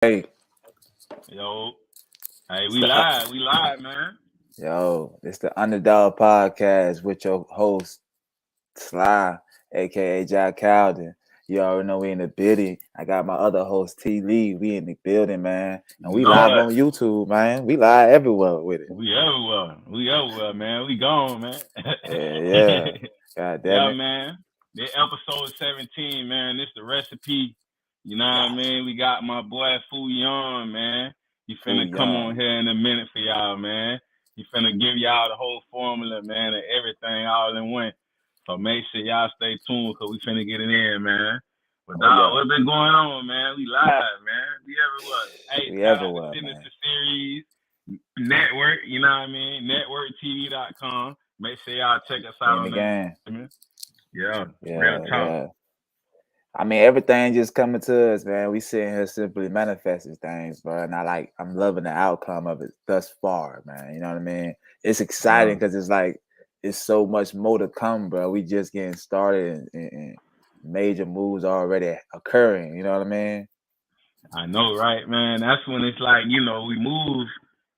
Hey, Yo, hey, it's we the live, man. it's the Underdog Podcast with your host Sly, aka Jack Cowden. You already know we in the building. I got my other host T Lee. We in the building, man, and You we know live what? on YouTube, man. We live everywhere with it. We everywhere, man. We gone, man. Yeah, yeah. God damn Yeah, it. man. This episode 17, man. This the recipe. You know what I mean? We got my boy Fu Young, man. He Ooh, finna come on young. here in a minute for y'all, man. He finna give y'all the whole formula, man, and everything all in one. So make sure y'all stay tuned, cause we finna get it in, man. But Oh dog, yeah. what been going on, man? We live, man. We everywhere. Hey, We shout out to everywhere, man. Signature Series Network, you know what I mean? NetworkTV.com. Make sure y'all check us We out in the on there, game. man. Yeah, real Yeah, talk. yeah. I mean, everything just coming to us, man. We sitting here simply manifesting things, bro. And I'm loving the outcome of it thus far, man. You know what I mean? It's exciting Yeah, because it's like it's so much more to come, bro. We just getting started, and major moves already occurring. You know what I mean? I know, right, man? That's when it's like, we move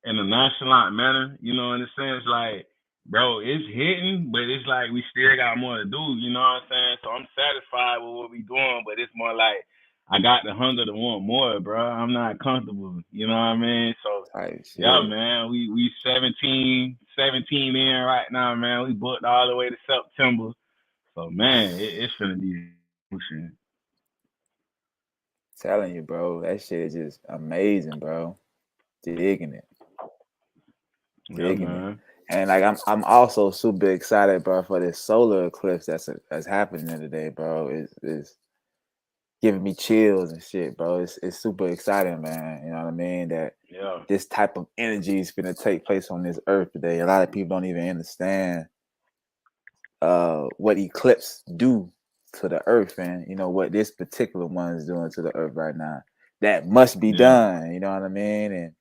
in a nonchalant manner, in a sense, like, bro, it's hitting, but it's like we still got more to do, you know what I'm saying? So I'm satisfied with what we doing, but it's more like I got the hunger to want more, bro. I'm not comfortable, you know what I mean? So Type yeah, shit. man, we 17 in right now, man. We booked all the way to September. So man, it's gonna be pushing. Telling you, bro. That shit is just amazing, bro. Digging it, Yeah, digging it. man. And like I'm also super excited, bro, for this solar eclipse that's happening today, bro. Is giving me chills and shit, bro. It's super exciting, man. You know what I mean? That Yeah. this type of energy is gonna take place on this earth today. A lot of people don't even understand what eclipse do to the earth, and you know what this particular one is doing to the earth right now. That must be Yeah. done. You know what I mean? And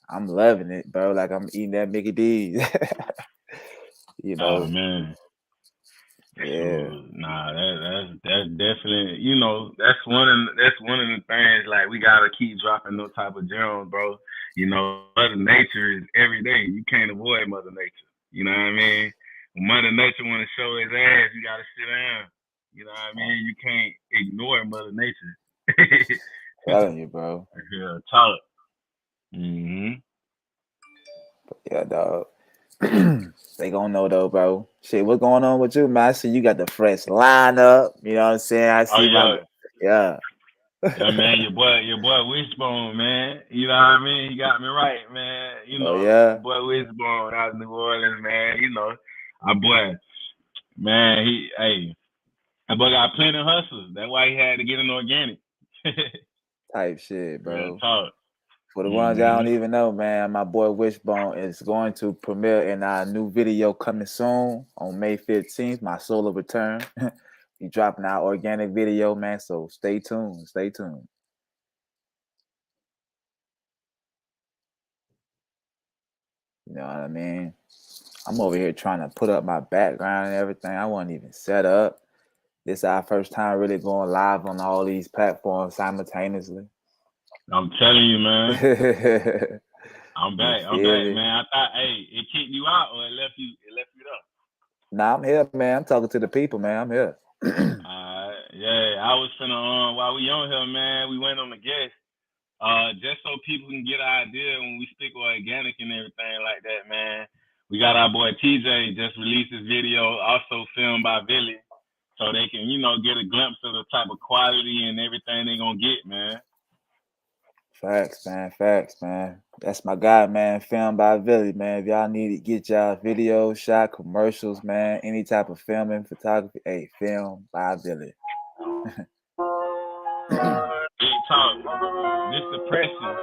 I'm loving it, bro. Like I'm eating that Mickey D's. you Oh know, man. yeah. So nah, that's definitely that's one of the things like we gotta keep dropping those type of gems, bro. Mother Nature is every day. You can't avoid Mother Nature. You know what I mean? When Mother Nature wanna show his ass, you gotta sit down. You know what I Oh, mean? You can't ignore Mother Nature. telling you, bro. Yeah, talk. Mhm. Yeah, dog. They gonna know though, bro. Shit, what's going on with you, man? I see you got the fresh lineup. You know what I'm saying? I Oh see my yeah. yeah. Yeah, man, your boy Wishbone, man. You know what I mean? He got me right, man. Oh yeah. Your boy Wishbone out of New Orleans, man. Our boy, man. That boy got plenty of hustles. That's why he had to get an organic. Type shit, Real bro. talk. For the ones y'all don't Mhm. even know, man, my boy Wishbone is going to premiere in our new video coming soon on May 15th, my solo return. He dropping our organic video, man. So stay tuned. Stay tuned. You know what I mean? I'm over here trying to put up my background and everything. I wasn't even set up. This is our first time really going live on all these platforms simultaneously. I'm telling you, man. I'm you back. I'm feel back, me? man. I thought, it kicked you out or it left you. It left you there. Nah, I'm here, man. I'm talking to the people, man. I'm here. Yeah. I was finna while we on here, man. We went on the guest. Just so people can get an idea when we speak organic and everything like that, man. We got our boy TJ just released his video, also filmed by Billy, so they can, get a glimpse of the type of quality and everything they gonna get, man. Facts, man. Facts, man. That's my guy, man. Filmed by Billy, man. If y'all need to get y'all video shot, commercials, man, any type of filming, photography, hey, film by Billy. Big talk. This depression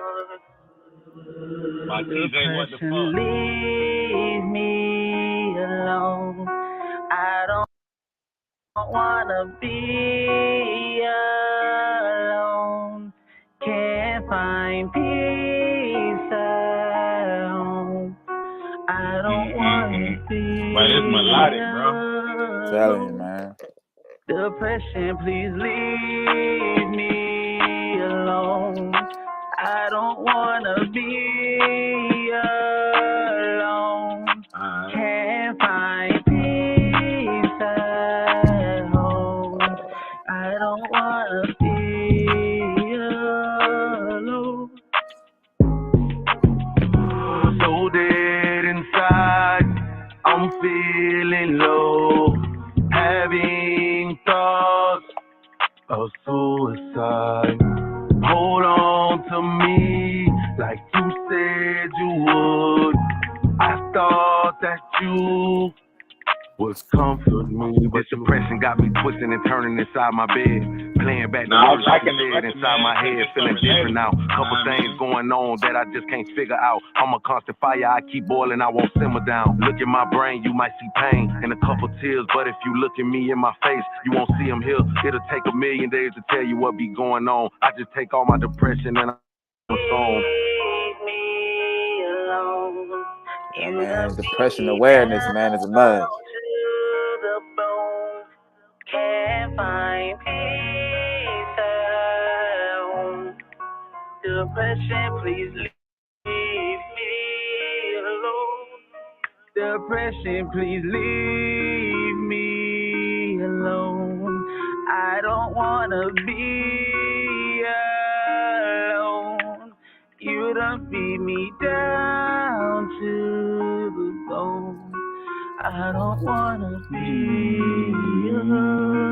by TJ. What the Depression, fuck? leave me alone. I don't wanna be alone. Can't find peace at home. I don't wanna But it's be melodic, bro. Telling you, alone. man. Depression, please leave me alone. I don't wanna be alone. Can't find peace at home. I don't wanna be alone. So dead inside, I'm feeling low, having thoughts of suicide. Hold on to me like you said you would. I thought that you would comfort me, but depression got me twisting and turning inside my bed, playing back the words like you said inside my head, feeling different now. Couple things going on that I just can't figure out. I'm a constant fire, I keep boiling, I won't simmer down. Look at my brain, you might see pain and a couple tears, but if you look at me in my face, you won't see them here. It'll take 1,000,000 days to tell you what be going on. I just take all my depression and I'm song. Yeah, man, depression awareness, man, is a must. Can't find peace at home. Depression, please leave me alone. Depression, please leave me alone. I don't wanna be alone. You done beat me down to the bone. I don't wanna be alone.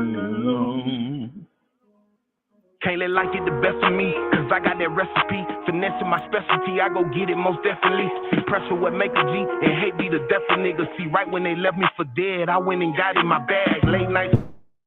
Can't let life get the best of me, cause I got that recipe. Finessing my specialty, I go get it most definitely. See, pressure what make a G, and hate be the death of niggas. See, right when they left me for dead, I went and got in my bag. Late nights,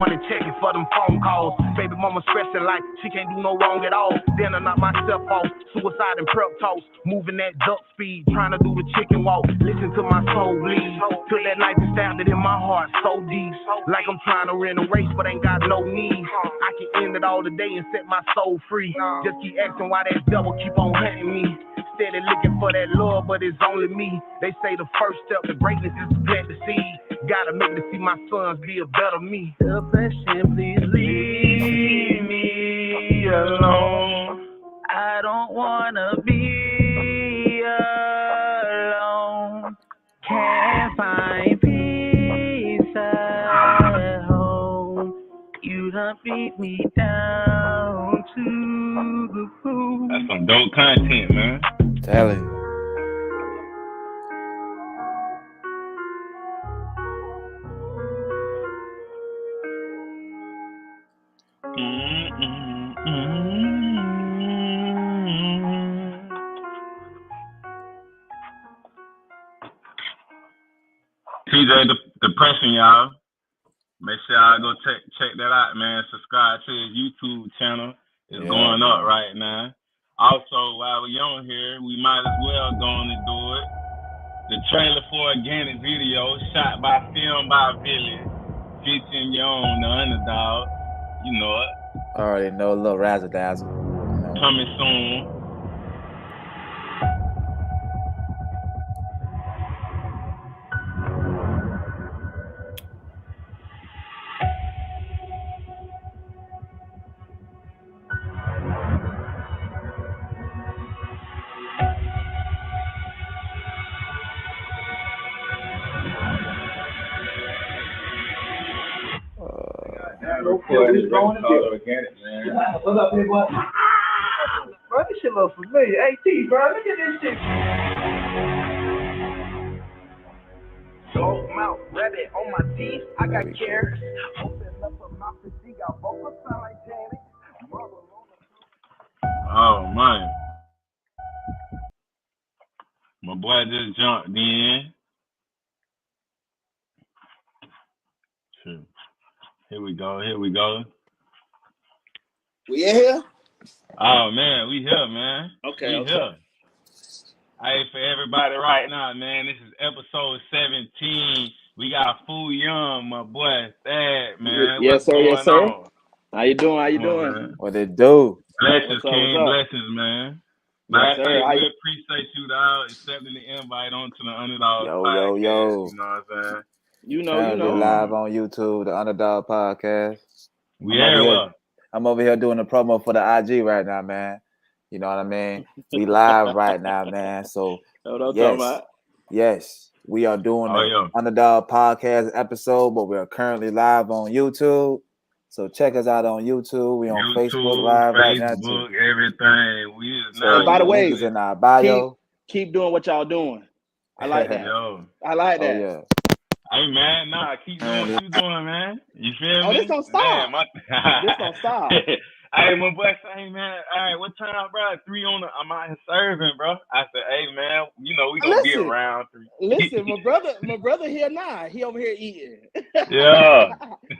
wanna check it for them phone calls. Baby mama stressing like she can't do no wrong at all. Then I knock myself off, suicide and prep talks. Moving that duck speed, trying to do the chicken walk. Listen to my soul bleed, till that knife is stabbed it in my heart so deep. Like I'm trying to run a race, but ain't got no need. I can end it all today and set my soul free. Just keep asking why that devil keep on hunting me. Steady looking for that love, but it's only me. They say the first step to greatness is to plant the seed. Gotta make me see my sons be a better me. Depression, please leave me alone. I don't wanna be alone. Can't find peace at home. You done beat me down to the bone. That's some dope content, man. Telling you. TJ Depression, y'all. Make sure y'all go check that out, man. Subscribe to his YouTube channel. It's going up right now. Also, while we're on here, we might as well go on and do it. The trailer for organic video, shot by Film by Village, featuring your own, the Underdog. You know it. I already know, a little razzle dazzle. Coming soon. Organic, man. What's up, big boy? Bro, this shit look familiar. Hey, T, bro, look at this shit. Dog mouth, rabbit on my teeth. I got carrots. Open up her mouth and she got vocal sound like Janet. Oh, man. My boy just jumped in. Here we go. We in here? Oh, man, we here, man. Okay, we okay. Here. Hey, for everybody right now, man, this is episode 17. We got Fu Young, my boy, Thad, man. Yes, sir, yes, sir. On? How you doing? Man. What it do? Blessings, King. Blessings, man. Yes, sir. We appreciate you accepting the invite onto the Underdog Podcast. Yo. You know what I'm saying? You know. Live on YouTube, the Underdog Podcast. I'm over here doing a promo for the IG right now, man. You know what I mean? We live right now, man. So What I'm talking yes, about. yes, we are doing Oh the yeah. Underdog Podcast episode, but we are currently live on YouTube. So check us out on YouTube. We on Facebook YouTube, Live right now too. Facebook, everything. We is So And now by the the link way, is in our keep bio. keep doing what y'all doing. I like that. yo. I like Oh that. yeah. Hey man, nah, keep doing what you doing, man. You feel Oh, me? this don't Man, stop. my This don't stop. Hey, my boy say, hey man, all right, what time, bro? 3 on the I'm out here serving, bro. I said, hey man, you know we gonna be Listen, around 3. listen, my brother here now. He over here eating. Yeah.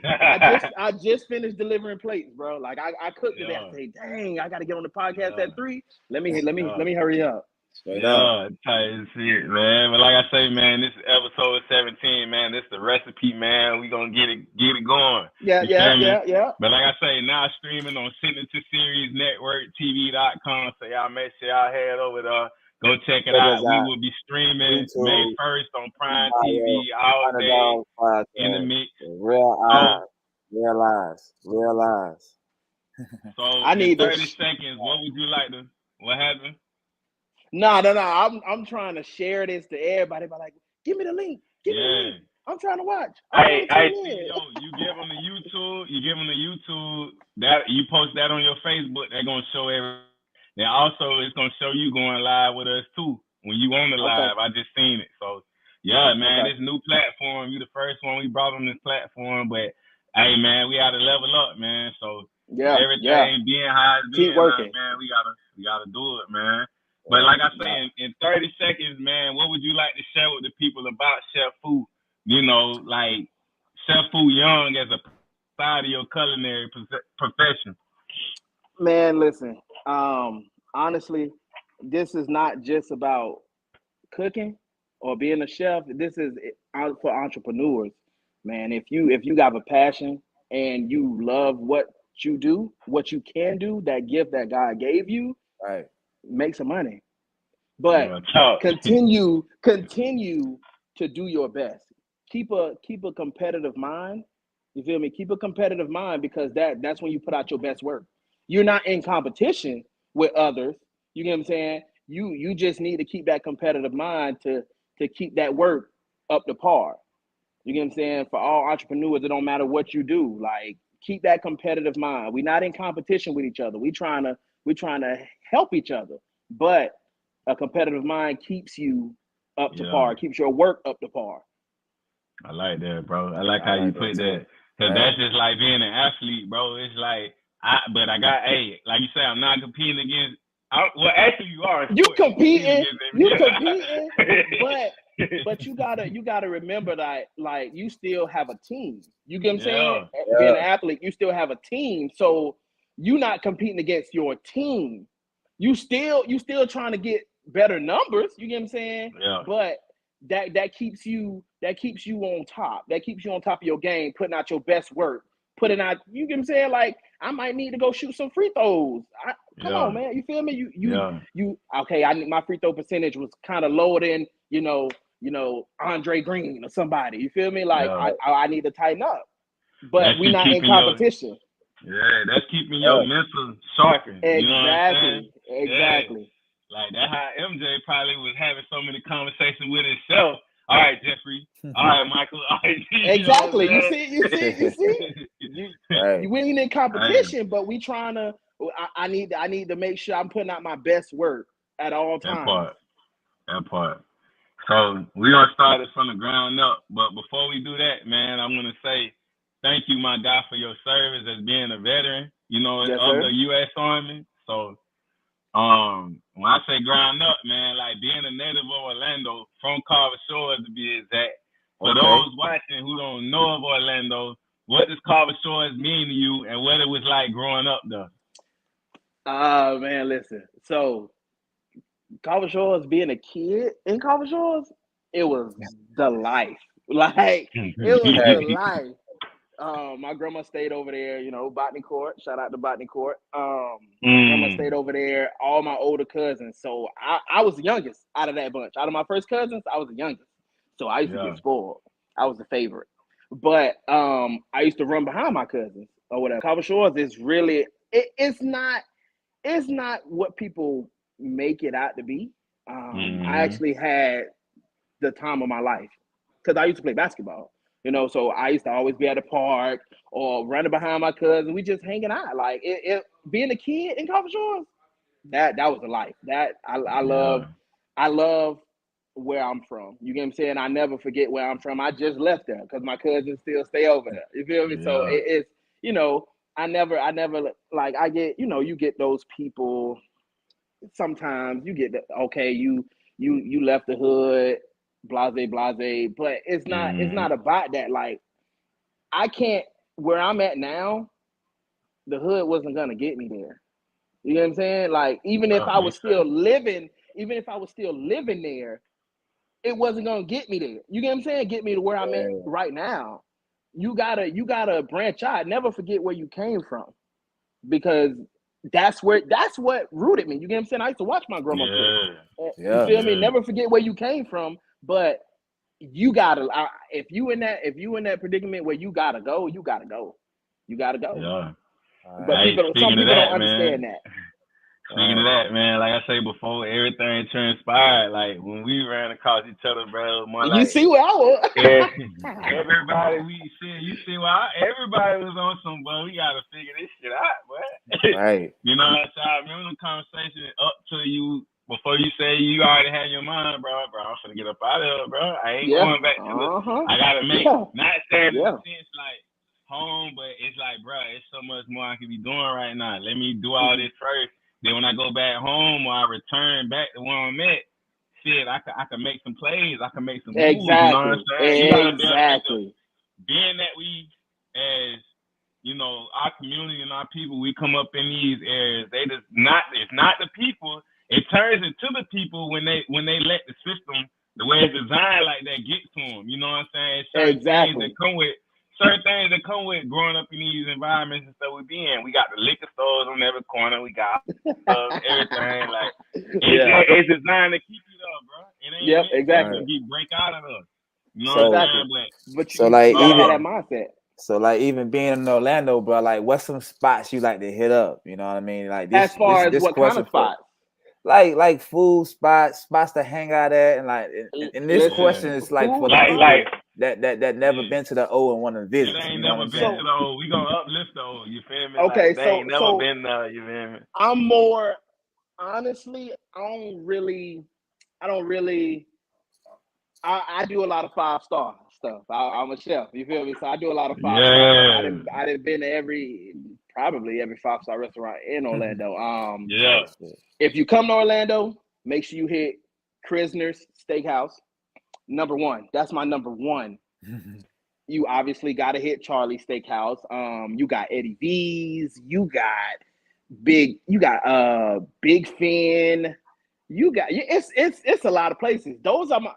I just finished delivering plates, bro. Like I cooked it. I Yeah. say, dang, I gotta get on the podcast Yeah. at 3. Let me Yeah. hurry up. Straight up. Yeah, tight as shit, man. But like I say, man, this is episode 17, man. This is the recipe, man. We gonna get it going. Yeah. But like I say, now streaming on Signature Series Network, TV.com. So y'all make sure y'all head over there. Go check it out. We will be streaming May 1st on Prime TV all day Underdog Podcast. in the mix. Real eyes, real eyes, real eyes. So I in need 30 this. seconds, what would you like to? What happened? No. I'm trying to share this to everybody. But like, give me the link. Give me the link. I'm trying to watch. Hey, yo, you give them the YouTube. You give them the YouTube. That you post that on your Facebook. They're gonna show every. Then also it's gonna show you going live with us too when you on the live. I just seen it. So yeah, man, this new platform. You the first one we brought on this platform, but hey, man, we gotta level up, man. So everything being how it's being, keep working, man. We gotta do it, man. But like I say, in 30 seconds, man, what would you like to share with the people about Chef Food? You know, like Chef Food Young as a side of your culinary profession. man. Listen, honestly, this is not just about cooking or being a chef. This is for entrepreneurs, man. If you have a passion and you love what you do, what you can do, that gift that God gave you, Right. make some money. But continue to do your best. Keep a competitive mind. You feel me? Keep a competitive mind because that's when you put out your best work. You're not in competition with others. You get what I'm saying? You just need to keep that competitive mind to keep that work up to par. You get what I'm saying? For all entrepreneurs, it don't matter what you do. Like keep that competitive mind. We're not in competition with each other. We're trying to help each other. But a competitive mind keeps you up to par, keeps your work up to par. I like that, bro. I like how you put that. Because that's just like being an athlete, bro. It's like, like you say, I'm not competing against. Well, actually, you are. You competing, but you gotta remember that, like, you still have a team. You get what I'm saying? Being an athlete, you still have a team. So you're not competing against your team. You still trying to get better numbers. You get what I'm saying? Yeah. But that keeps you on top. That keeps you on top of your game, putting out your best work. Putting out, you get what I'm saying? Like, I might need to go shoot some free throws. Come on, man. You feel me? You okay, I need my free throw percentage was kind of lower than, you know, Andre Green or somebody. You feel me? Like I need to tighten up. But we're not in competition. That's keeping your mental sharpened. Exactly. You know what I'm saying? Exactly. Yeah. Like that's how MJ probably was having so many conversations with himself. All right, Jeffrey. All right, Michael. All right, exactly. You see. We ain't in competition, but we trying to. I need to make sure I'm putting out my best work at all times. That part. So we're gonna start it from the ground up. But before we do that, man, I'm gonna say thank you, my guy, for your service as being a veteran, of the U.S. Army. So when I say ground up, man, like being a native of Orlando, from Carver Shores to be exact. For those watching who don't know of Orlando, what does Carver Shores mean to you, and what it was like growing up there? Man, listen. So Carver Shores, being a kid in Carver Shores, it was the life. Like it was the life. My grandma stayed over there, Botany Court. Shout out to Botany Court. Grandma stayed over there, all my older cousins. So I was the youngest out of that bunch. Out of my first cousins, I was the youngest. So I used to get spoiled. I was the favorite. But I used to run behind my cousins or whatever. Carver Shores is really, it's not it's not what people make it out to be. I actually had the time of my life because I used to play basketball. So I used to always be at the park or running behind my cousin. We just hanging out. Like being a kid in Coffee Shores, that was a life. That I love where I'm from. You get what I'm saying? I never forget where I'm from. I just left there because my cousins still stay over there. You feel me? So it's I never like I get you get those people. Sometimes you get okay, you left the hood, blase, but it's not about that. Like I can't where I'm at now. The hood wasn't gonna get me there. You know what I'm saying? Like even if I was still living there, it wasn't gonna get me there. You get what I'm saying? Get me to where I'm at right now. You gotta branch out. Never forget where you came from, because that's what rooted me. You get what I'm saying? I used to watch my grandma cook. You feel me? Never forget where you came from, but you gotta. If you in that predicament where you gotta go, you gotta go. Yeah. But some people don't understand that. Speaking of that, man, like I say before, everything transpired. Like when we ran across each other, bro, more like you see where I was. everybody everybody was on some, bro. We gotta figure this shit out, boy. Right. So I remember the conversation up to you before you say you already had your mind, bro. I'm finna get up out of here, bro. I ain't going back to I gotta make not saying in the sense like home, but it's like, bro, it's so much more I can be doing right now. Let me do all this first. Then when I go back home or I return back to where I'm at, shit, I can make some plays. I can make some moves. Exactly. You know what I'm saying? Exactly. Being that we, as our community and our people, we come up in these areas. It's not the people. It turns into the people when they let the system, the way it's designed like that, get to them. You know what I'm saying? Certain things that come with growing up in these environments and stuff we be in. We got the liquor stores on every corner. We got everything. Like it's designed to keep you up, bro. It ain't exactly to break out of us. You know what I'm saying? But you gotta have that mindset. So like even being in Orlando, bro, like what's some spots you like to hit up? You know what I mean? Like this. As far as this what kind of spots? Like food spots to hang out at, and like and this question is like for the people that never been to the O and want to visit. They ain't never been to the O. We gonna uplift the O. You feel me? Okay, like, they ain't never been there. You feel me? I'm more honestly. I don't really. I do a lot of 5-star stuff. I'm a chef. You feel me? So I do a lot of 5-star. I done been to probably every 5-star restaurant in Orlando. If you come to Orlando, make sure you hit Krisner's Steakhouse. Number one. That's my number one. You obviously got to hit Charlie's Steakhouse. You got Eddie V's. You got Big Fin. You got it's a lot of places. Those are my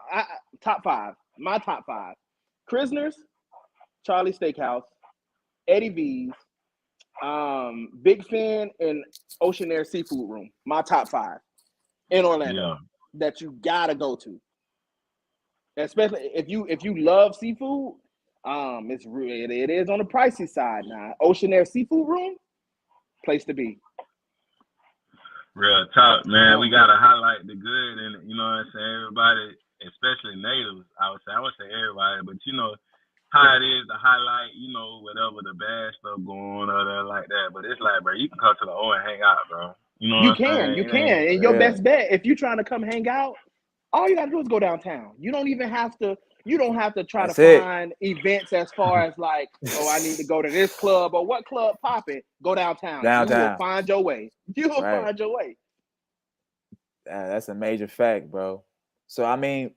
top 5. My top 5: Krisner's, Charlie's Steakhouse, Eddie V's, Big Fin, and Ocean Air Seafood Room. My top 5 in Orlando that you gotta go to. Especially if you love seafood, it is on the pricey side now. Ocean Air Seafood Room, place to be. Real talk, man. We gotta highlight the good, and you know what I'm saying. Everybody, especially natives, I would say everybody, but how it is to highlight, whatever the bad stuff going on there like that. But it's like, bro, you can come to the O and hang out, bro. You know what I'm saying? You can. And your best bet, if you're trying to come hang out, all you gotta do is go downtown. You don't have to try to find events as far as like, I need to go to this club or what club popping. Go downtown. You will find your way. Find your way. That's a major fact, bro. So I mean,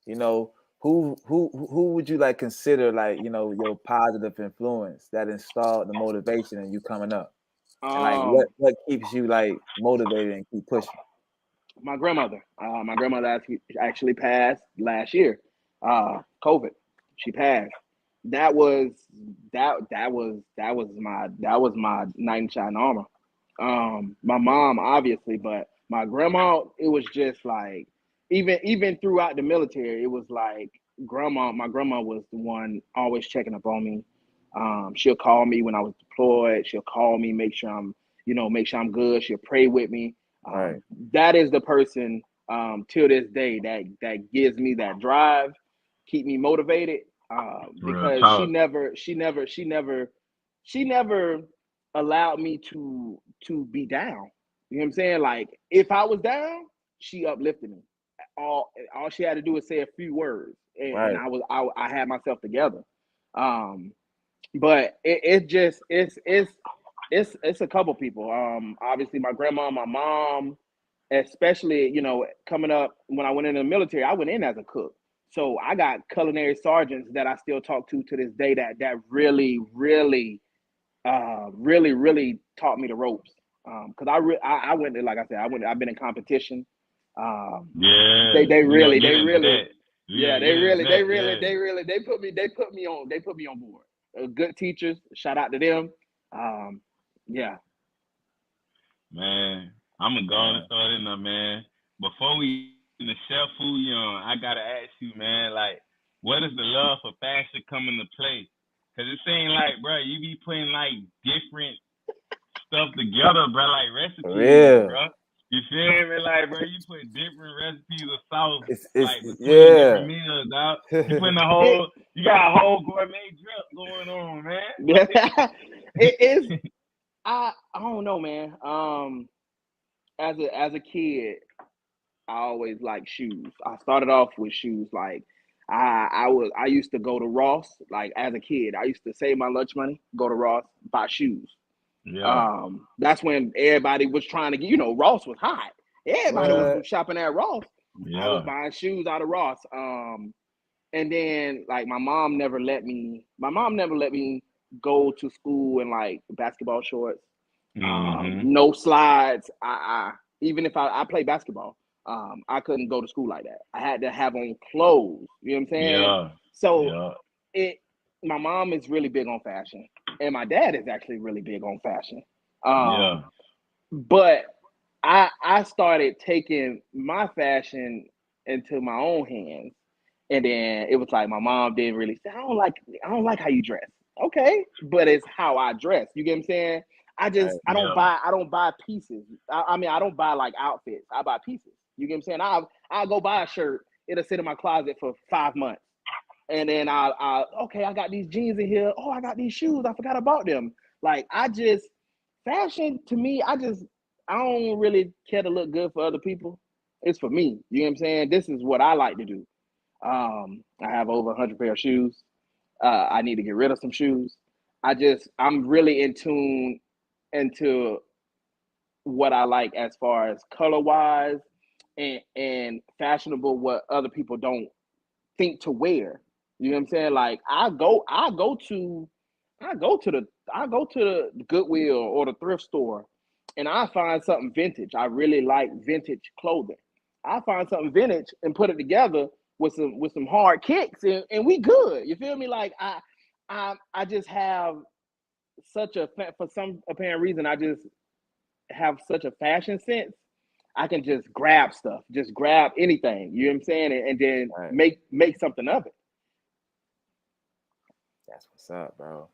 who would you like consider like your positive influence that installed the motivation in you coming up? And like what keeps you like motivated and keep pushing? My grandmother. My grandmother actually passed last year. COVID. She passed. That was my knight in shining armor. My mom obviously, but my grandma, it was just like even throughout the military, it was like my grandma was the one always checking up on me. She'll call me when I was deployed. She'll call me, make sure I'm, make sure I'm good. She'll pray with me. Right. That is the person till this day that gives me that drive, keep me motivated. Because she never allowed me to be down. You know what I'm saying? Like if I was down, she uplifted me. All she had to do was say a few words, and I had myself together. But it's a couple people. Obviously my grandma, my mom, especially coming up when I went into the military, I went in as a cook. So I got culinary sergeants that I still talk to this day that really, really, really taught me the ropes. Because I went to, like I said, I've been in competition. They really they put me on board. Good teachers, shout out to them. Yeah. Man, I'm gonna go and throw it in there, man. Before we in the chef who you on, I gotta ask you, man, like, where does the love for fashion come into play? Cause it seems like, bro, you be putting like different stuff together, bro, like recipes, bro. You feel me? Like, bro, you put different recipes of sauce, like between different meals, dog. You putting you got a whole gourmet drip going on, man. It is. I don't know, man. As a kid, I always liked shoes. I started off with shoes. Like I used to go to Ross. Like as a kid, I used to save my lunch money, go to Ross, buy shoes. Yeah. That's when everybody was trying to get. Ross was hot. Everybody was shopping at Ross. Yeah. I was buying shoes out of Ross. And then like my mom never let me go to school in like basketball shorts. No slides. Even if I play basketball, I couldn't go to school like that. I had to have on clothes. You know what I'm saying? Yeah. So my mom is really big on fashion, and my dad is actually really big on fashion. But I started taking my fashion into my own hands, and then it was like my mom didn't really say, I don't like how you dress. Okay, but it's how I dress. You get what I'm saying? I don't buy pieces. I mean, I don't buy like outfits. I buy pieces. You get what I'm saying? I'll go buy a shirt. It'll sit in my closet for 5 months. And then I got these jeans in here. Oh, I got these shoes. I forgot about them. Like fashion to me, I don't really care to look good for other people. It's for me. You know what I'm saying? This is what I like to do. I have over 100 pair of shoes. I need to get rid of some shoes. I'm really in tune into what I like as far as color wise and fashionable, what other people don't think to wear. You know what I'm saying? Like I go to the Goodwill or the thrift store and I find something vintage. I really like vintage clothing. I find something vintage and put it together with some hard kicks and we good. You feel me? Like I just have for some apparent reason, I just have such a fashion sense. I can just grab stuff, just grab anything. You know what I'm saying? And then make something of it. That's what's up, bro.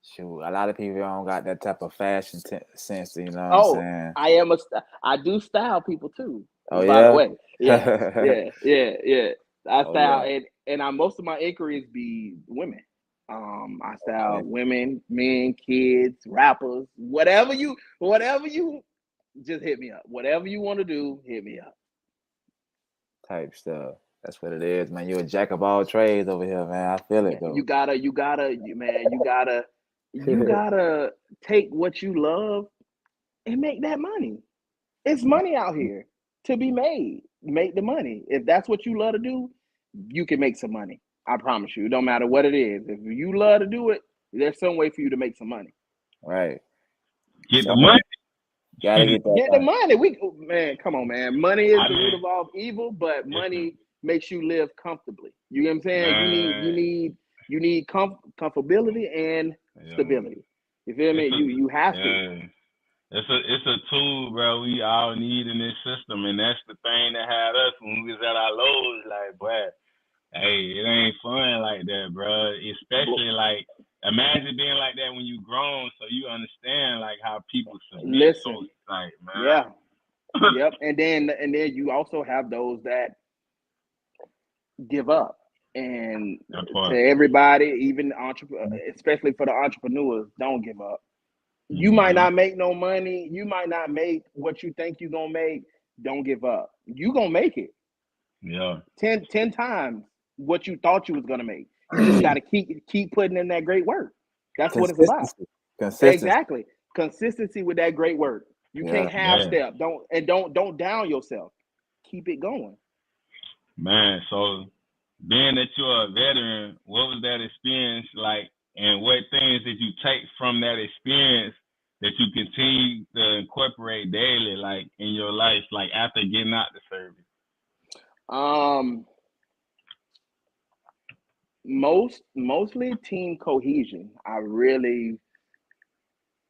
Shoot, a lot of people don't got that type of fashion sense. You know what I'm saying? I do style people too. Oh, by the way, yeah. I style and most of my inquiries be women. I style women, men, kids, rappers, whatever you just hit me up. Whatever you want to do, hit me up. Type stuff. That's what it is, man. You're a jack of all trades over here, man. I feel it, though. You gotta take what you love and make that money. It's money out here to be made. Make the money. If that's what you love to do, you can make some money. I promise you. It don't matter what it is. If you love to do it, there's some way for you to make some money. Right. Get the money. Gotta get that. Get the money. Man, come on, man. Money is the root of all evil, but money makes you live comfortably. You know what I'm saying? You need comfortability and stability. You feel me? You have to. It's a tool, bro. We all need in this system, and that's the thing that had us when we was at our lows. Like, boy, hey, it ain't fun like that, bro. Especially like imagine being like that when you grown, so you understand like how people submit. Listen, so it's like, man. Yeah. Yep. And then you also have those that give up. And to everybody, even especially for the entrepreneurs, don't give up. You might not make no money. You might not make what you think you're gonna make. Don't give up. You gonna make it. Yeah. 10 times what you thought you was gonna make. You just gotta keep putting in that great work. That's what it's about. Consistency. Exactly. Consistency with that great work. You can't half step. Don't down yourself. Keep it going. Man, so being that you're a veteran, what was that experience like, and what things did you take from that experience that you continue to incorporate daily, like in your life, like after getting out the service? Mostly team cohesion. I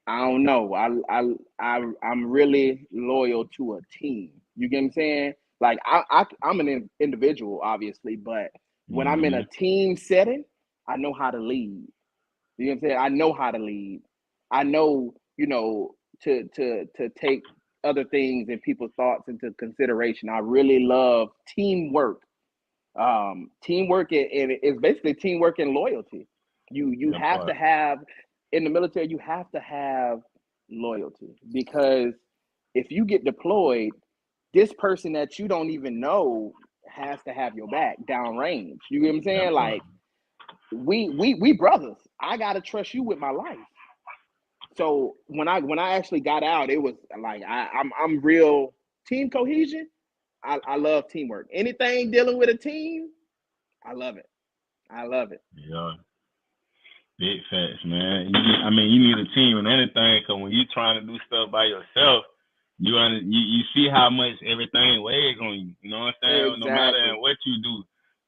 don't know. I'm really loyal to a team. You get what I'm saying? Like I'm an individual, obviously, but when I'm in a team setting, I know how to lead. You know what I'm saying? I know how to lead. I know, to take other things and people's thoughts into consideration. I really love teamwork. Teamwork is basically teamwork and loyalty. You have to have in the military. You have to have loyalty, because if you get deployed, this person that you don't even know has to have your back downrange. You get what I'm saying? Like we brothers. I gotta trust you with my life. So when I actually got out, it was like I'm real team cohesion. I love teamwork. Anything dealing with a team, I love it. Yeah. Big facts, man. You need a team and anything, because when you're trying to do stuff by yourself, you see how much everything weighs on you. You know what I'm saying? Exactly. No matter what you do,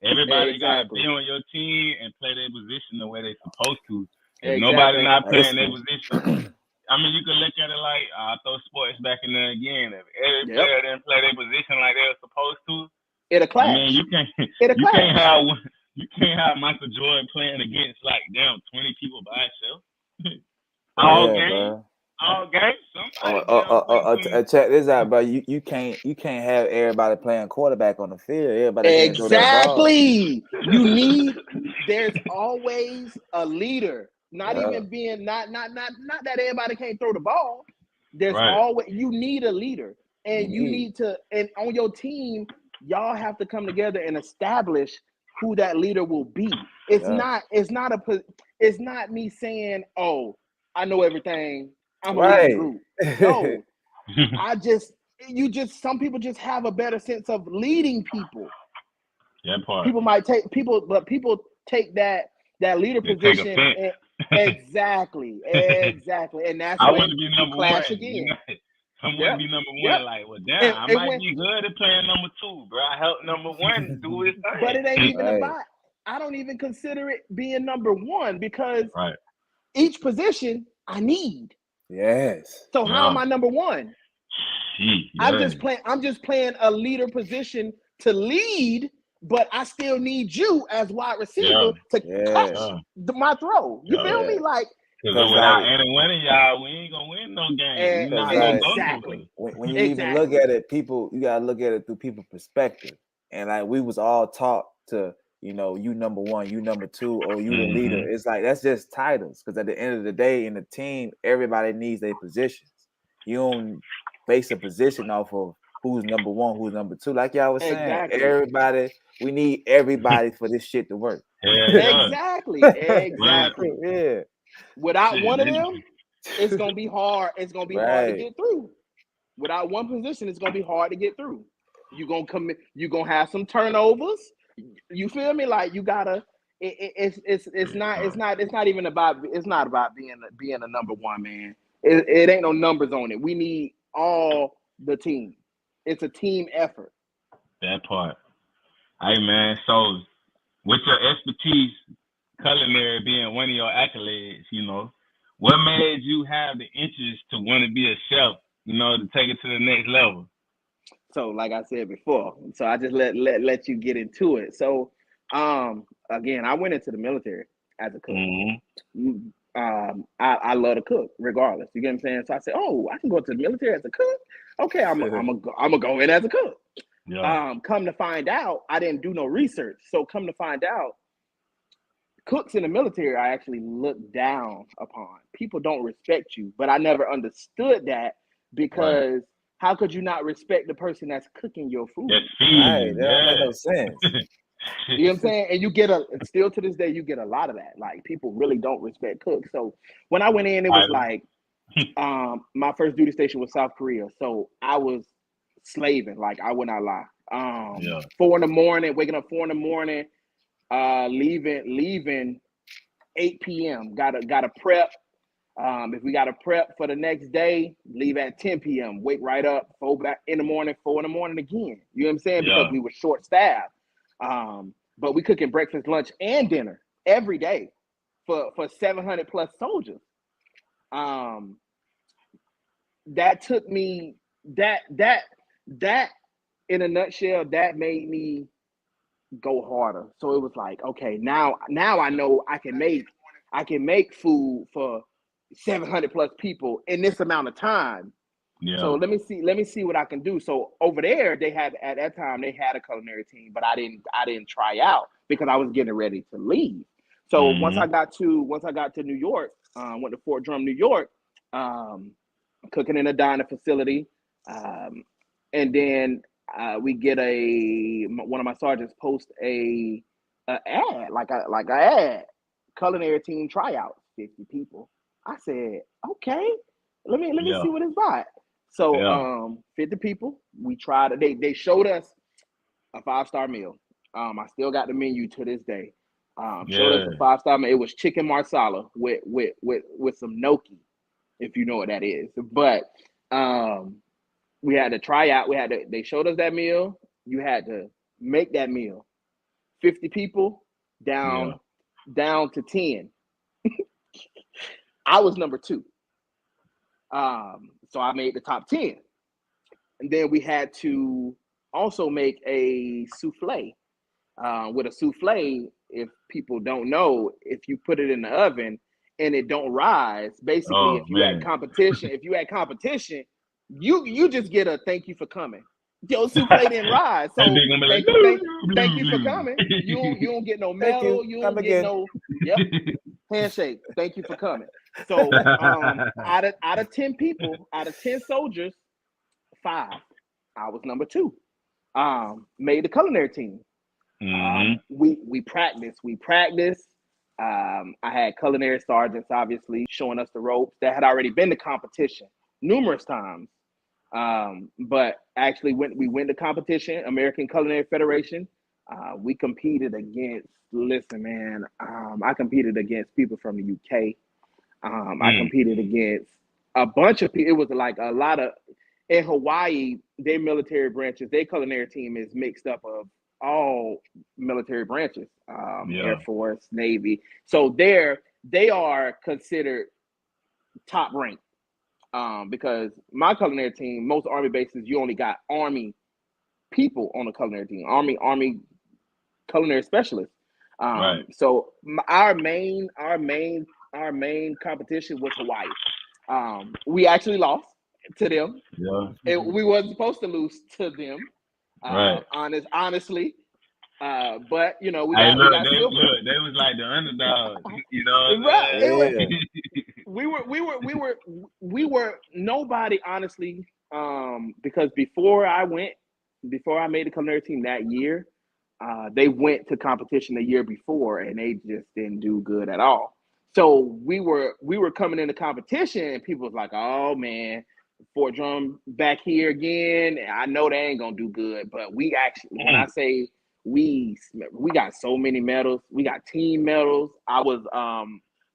everybody got to be on your team and play their position the way they're supposed to. If nobody not playing their position, you can look at it like, I'll throw sports back in there again. If every player didn't play their position like they were supposed to, it'll clash. You can't have Michael Jordan playing against 20 people by himself. All game. Check this out, bro. You can't have everybody playing quarterback on the field. Everybody can't throw that ball. There's always a leader. Not even being not that everybody can't throw the ball. There's always, you need a leader, and you need to, and on your team, y'all have to come together and establish who that leader will be. It's not me saying, oh, I know everything, I'm gonna lead the group. No. Some people just have a better sense of leading people. That part. People take that leader position. Exactly. And that's when you clash again. I wouldn't be number one. Like, well, damn, I might be good at playing number two, bro. I help number one do his thing. But it ain't even about. I don't even consider it being number one, because each position I need. Yes. So how am I number one? I'm just playing a leader position to lead, but I still need you as wide receiver to catch my throw. You feel me? Like, because without any one of y'all, we ain't gonna win no game. Exactly. When you even look at it, you gotta look at it through people's perspective. And like, we was all taught to, you number one, you number two, or you the leader. It's like, that's just titles. Because at the end of the day, in the team, everybody needs their positions. You don't base a position off of who's number one, who's number two. Like y'all was saying, everybody, we need everybody for this shit to work. Exactly. Yeah. Without one of them, it's gonna be hard. It's gonna be hard to get through. Without one position, it's gonna be hard to get through. You're gonna have some turnovers. You feel me? Like, you gotta. It's not even about. It's not about being a number one, man. It ain't no numbers on it. We need all the team. It's a team effort. That part. Hey, man. So, with your expertise, culinary being one of your accolades, what made you have the interest to want to be a chef, to take it to the next level? So, like I said before, I just let you get into it. So, again, I went into the military. as a cook. Mm-hmm. I love to cook regardless. You get what I'm saying? So I said, oh, I can go to the military as a cook. Okay, I'm gonna go in as a cook. Yeah. Come to find out, I didn't do no research. So come to find out, cooks in the military are actually looked down upon. People don't respect you, but I never understood that because how could you not respect the person that's cooking your food? That's Right, feeding. that don't make no sense. You know what I'm saying? And you get still to this day, you get a lot of that. Like people really don't respect cooks. So when I went in, it was like, my first duty station was South Korea. So I was slaving, like I would not lie. 4 a.m, waking up 4 a.m, leaving 8 p.m. Gotta prep. If we gotta prep for the next day, leave at 10 p.m. Wake right up, 4 in the morning again. You know what I'm saying? Because we were short staffed. But we cooking breakfast, lunch, and dinner every day for 700 plus soldiers. That took me that in a nutshell, that made me go harder. So it was like, okay, now I know I can make food for 700 plus people in this amount of time. Yeah. So let me see what I can do. So over there, they had at that time they had a culinary team, but I didn't try out because I was getting ready to leave. So once I got to New York, went to Fort Drum, New York, cooking in a dining facility, and then we get one of my sergeants post a ad like a ad, culinary team tryouts, 50 people. I said, okay, let me see what it's about. So 50 people, we tried it. They showed us a 5-star meal. I still got the menu to this day. Showed us a 5-star meal. It was chicken marsala with some gnocchi, if you know what that is. But we had to try out. They showed us that meal. You had to make that meal. 50 people down to 10. I was number 2. So I made the top 10. And then we had to also make a souffle. With a souffle, if people don't know, if you put it in the oven and it don't rise, basically, if you had competition, you just get a thank you for coming. Your souffle didn't rise, so thank you for coming. You don't get no medal. You don't get no handshake. Thank you for coming. So out of 10 people, out of 10 soldiers, 5, I was number 2. Made the culinary team. We practiced. I had culinary sergeants, obviously, showing us the ropes that had already been to competition numerous times. But actually, we went to competition, American Culinary Federation. We competed against. Listen, man, I competed against people from the UK. I competed against a bunch of people. It was like a lot of in Hawaii. Their military branches, their culinary team is mixed up of all military branches, Air Force, Navy. So they are considered top ranked. Because my culinary team, most Army bases, you only got Army people on the culinary team, Army culinary specialists. So our main competition was Hawaii. We actually lost to them. We wasn't supposed to lose to them. Honestly. But we got silver. They was like the underdog, you know. We were nobody, honestly, because before I made the culinary team that year, they went to competition the year before and they just didn't do good at all. So we were coming into competition and people was like, oh man, Fort Drum back here again. I know they ain't gonna do good, but we actually, when I say we got so many medals, we got team medals. I was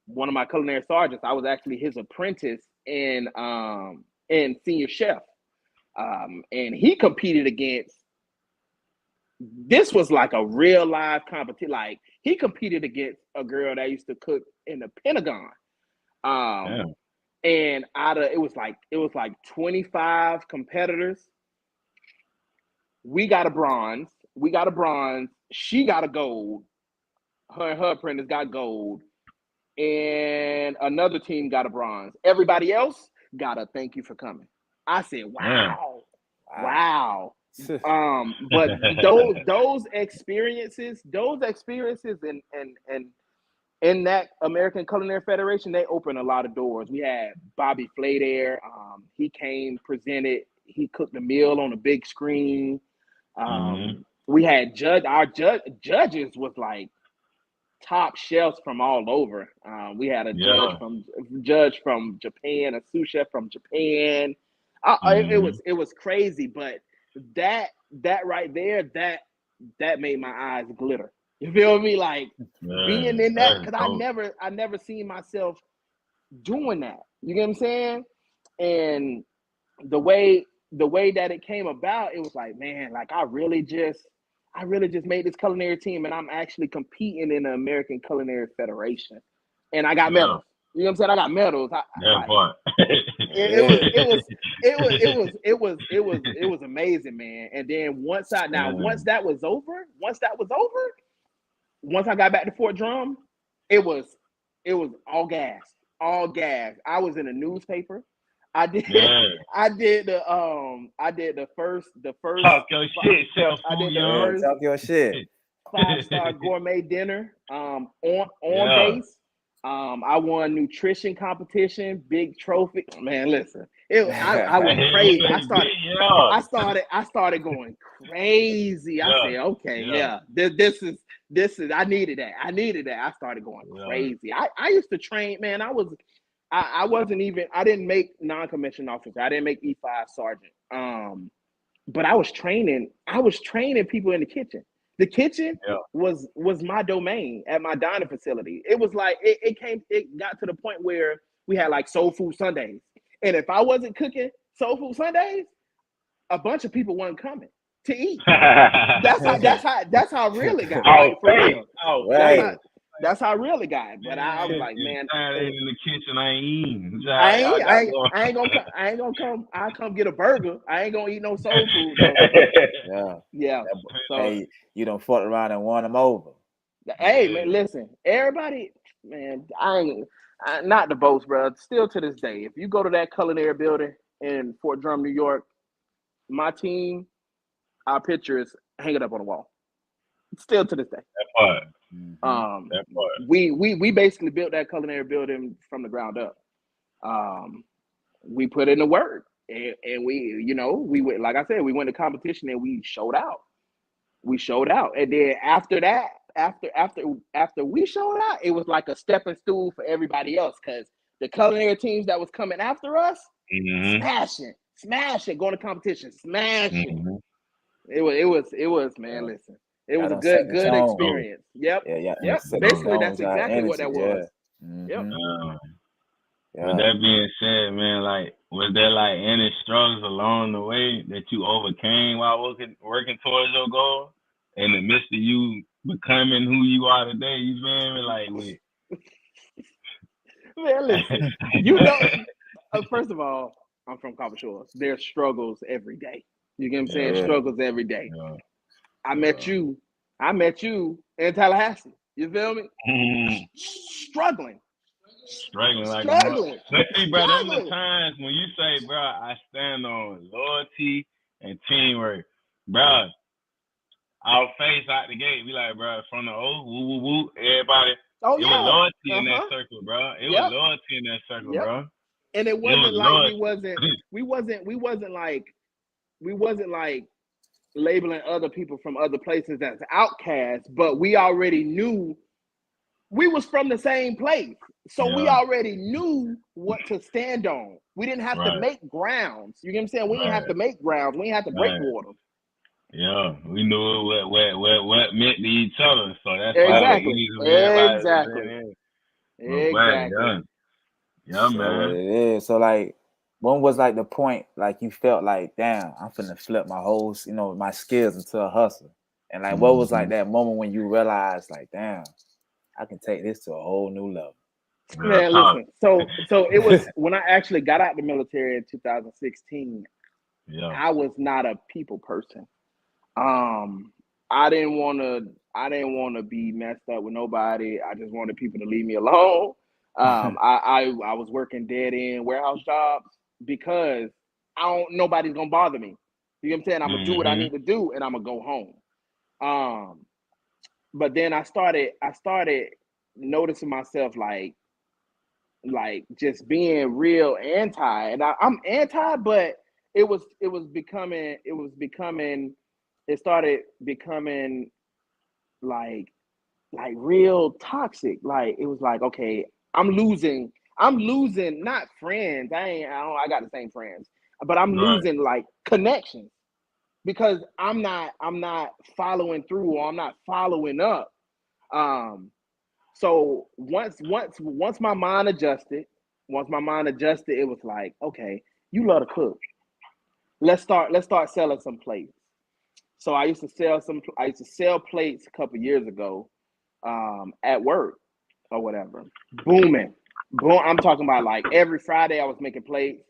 one of my culinary sergeants. I was actually his apprentice in senior chef, and he competed against. This was like a real live competition. Like he competed against a girl that used to cook in the Pentagon. And it was like 25 competitors. We got a bronze. She got a gold. Her and her apprentice got gold. and another team got a bronze. Everybody else got a thank you for coming. I said, wow. But those experiences and in that American Culinary Federation, they opened a lot of doors. We had Bobby Flay there. He came, presented, he cooked a meal on a big screen. We had judges was like top chefs from all over. We had a judge from Japan, a sous chef from Japan. It was crazy, but that right there, that made my eyes glitter. You feel me? Like being in that, because I never seen myself doing that. You get what I'm saying? And the way that it came about, it was like, man, like I really just made this culinary team, and I'm actually competing in the American Culinary Federation, and I got medals. You know what I'm saying? I got medals. It was amazing, man. And then once that was over, once I got back to Fort Drum, it was all gas. I was in a newspaper. I did the first talk your shit, Chef. Talk your shit. 5-star gourmet dinner on base. I won nutrition competition, big trophy. Man, listen, I went crazy. I started going crazy. I said, okay, this is I needed that. I started going crazy. I used to train, man. I didn't make non-commissioned officer. I didn't make E5 sergeant. But I was training people in the kitchen. The kitchen was my domain at my dining facility. It was like it got to the point where we had like soul food Sundays. And if I wasn't cooking soul food Sundays, a bunch of people weren't coming to eat. That's how real it got. Like, for real. That's how real it got. But I was like, man, in the kitchen, I ain't eating. I ain't gonna come. I'll come get a burger. I ain't gonna eat no soul food though. Yeah. So hey, you done fought around and won them over. Hey, man, listen, everybody, man, not the boast, bro. Still to this day, if you go to that culinary building in Fort Drum, New York, my team, our picture is hanging up on the wall. Still to this day. That part. We basically built that culinary building from the ground up. We put in the work, and we went, like I said, we went to competition and we showed out. And then after that, after we showed out, it was like a stepping stool for everybody else, because the culinary teams that was coming after us, smashing, going to competition, smashing. It was, man. Listen, it was a good experience. Yep. Basically, that's exactly what that was. Yep. With that being said, man, like, was there like any struggles along the way that you overcame while working towards your goal in the midst of you becoming who you are today? You feel me? Like, man, listen, first of all, I'm from Copper Shores. There's struggles every day. You get what I'm saying? Struggles every day. I met you in Tallahassee. You feel me? Struggling. Like but see, bro, them the times when you say, bro, I stand on loyalty and teamwork, bro. Our face out the gate, we like, bro, from the woo, everybody. Was loyalty in that circle, bro. It was loyalty in that circle, bro. And it wasn't like we wasn't like labeling other people from other places as outcasts, but we already knew we was from the same place. So we already knew what to stand on. We didn't have to make grounds. You get what I'm saying? We didn't have to make grounds. We didn't have to break water. Yeah, we knew what meant to each other. So that's exactly. Yeah, man. It is. So like, when was like the point like you felt like, damn, I'm finna flip my whole, my skills into a hustle? And like, what was like that moment when you realized like, damn, I can take this to a whole new level? Man, listen. So it was when I actually got out the military in 2016. I was not a people person. I didn't want to be messed up with nobody. I just wanted people to leave me alone. I was working dead end warehouse jobs because nobody's gonna bother me. You know what I'm saying? I'm gonna do what I need to do and I'm gonna go home. But then I started noticing myself like just being real anti, and I'm anti, but it started becoming like real toxic. Like it was like, okay, I'm losing not friends. I got the same friends, but I'm losing like connections because I'm not following through, or I'm not following up. So once my mind adjusted, it was like, okay, you love to cook. Let's start selling some plates. So I used to sell plates a couple years ago, at work or whatever. Booming. Boom. I'm talking about like every Friday I was making plates,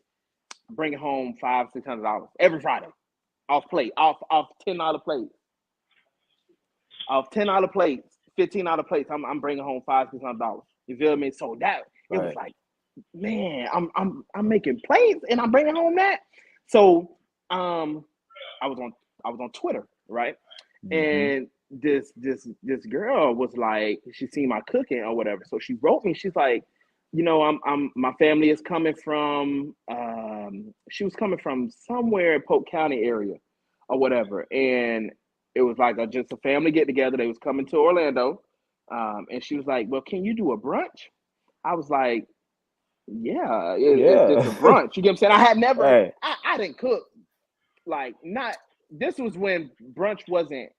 bringing home $500-$600 every Friday off $10 plates. Off $10 plates, $15 plates, I'm bringing home $500-$600. You feel me? So that it was like, man, I'm making plates and I'm bringing home that. So I was on Twitter, right? And this girl was like, she seen my cooking or whatever, so she wrote me. She's like, my family is coming from. She was coming from somewhere in Polk County area, or whatever, and it was like just a family get together. They was coming to Orlando, and she was like, "Well, can you do a brunch?" I was like, "Yeah, it's just a brunch." You get what I'm saying? I had never, I didn't cook. Like, not. This was when brunch wasn't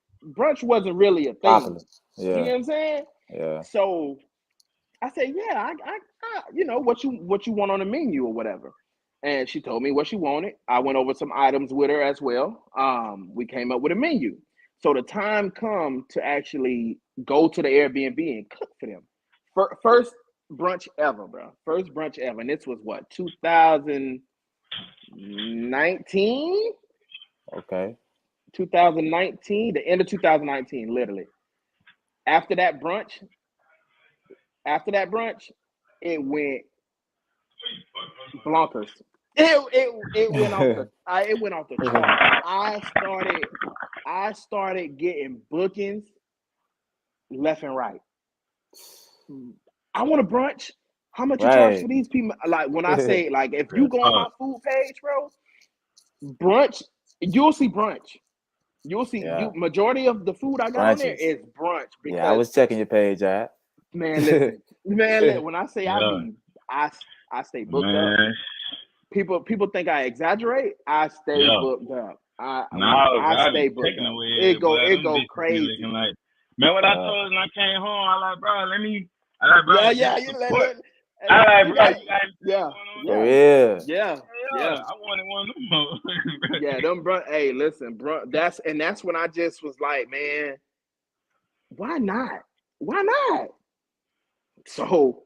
really a thing. Popular. Yeah. You know what I'm saying? Yeah. So I said, yeah, I what you want on the menu or whatever. And she told me what she wanted. I went over some items with her as well. We came up with a menu. So the time come to actually go to the Airbnb and cook for them. First brunch ever, bro. First brunch ever. And this was what, 2019? Okay. 2019, the end of 2019, literally. After that brunch, it went blonkers. It went off the chart. I started getting bookings left and right. I want a brunch. How much you charge for these people? Like when I say, like, if you go on my food page, bro, brunch, you'll see brunch. You'll see majority of the food I got on there is brunch. Because, I was checking your page out. Man, listen. When I say I stay booked up. People think I exaggerate. I stay booked up. I stay booked up. It go crazy. Like, man, what I told him when I came home, I like, bro, let me. I like, bro, yeah. You like, bro, yeah. I wanted one of them. Yeah, them bro. Hey, listen, bro. That's when I just was like, man, why not? So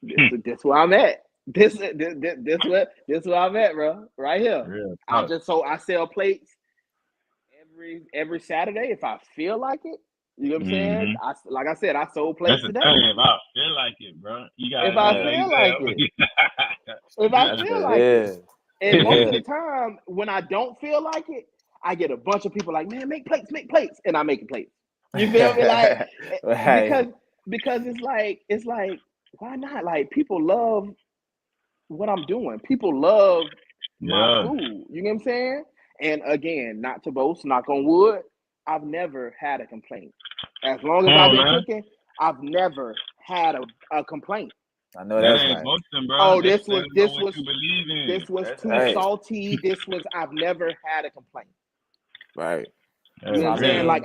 this where I'm at. This where I'm at, bro. Right here. I sell plates every Saturday if I feel like it. You know what I'm saying? Like I said, I sold plates today. If I feel like it, bro. If I feel like it. And most of the time, when I don't feel like it, I get a bunch of people like, man, make plates, and I make plates. You feel me? Like, because it's like, why not? Like, people love what I'm doing. People love my food. You know what I'm saying? And again, not to boast, knock on wood, I've never had a complaint. As long as I've been cooking, I've never had a complaint. I know that's right. Boasting, bro. Oh, this was too salty. I've never had a complaint. Right. You know what I'm saying? Like,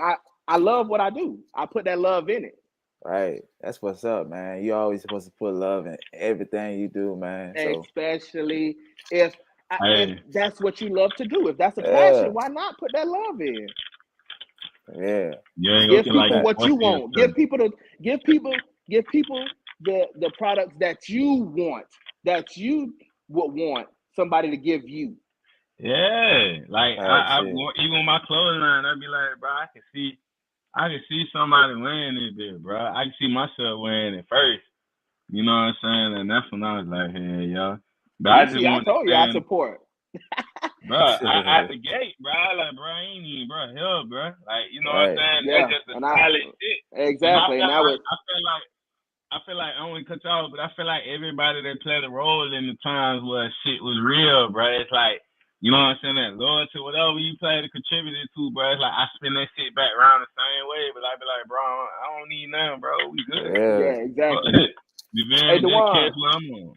I love what I do. I put that love in it. Right. That's what's up, man. You always supposed to put love in everything you do, man. Especially if that's what you love to do. If that's a passion, why not put that love in? Yeah. Give people what you want. Give people the products that you want, that you would want somebody to give you. Yeah, like I even my clothing line, I'd be like, bro, I can see somebody wearing it there, bro. I can see myself wearing it first. You know what I'm saying? And that's when I was like, hey, y'all. But I just I want to told you I stand, support. bro. At the gate, bro. I like, bro. I ain't even, bro. Hell, bro. Like, you know what I'm Right. saying? Yeah, That's just a and solid shit. And exactly, and that was I feel like I don't want to cut you off, but I feel like everybody that played a role in the times where shit was real, bro. It's like, you know what I'm saying? That loyalty, whatever you play to contribute to, bro. It's like I spin that shit back around the same way, but I be like, bro, I don't need nothing, bro. We good. Yeah. yeah, exactly. You feel Hey, me? Just Dewan. catch what I'm on.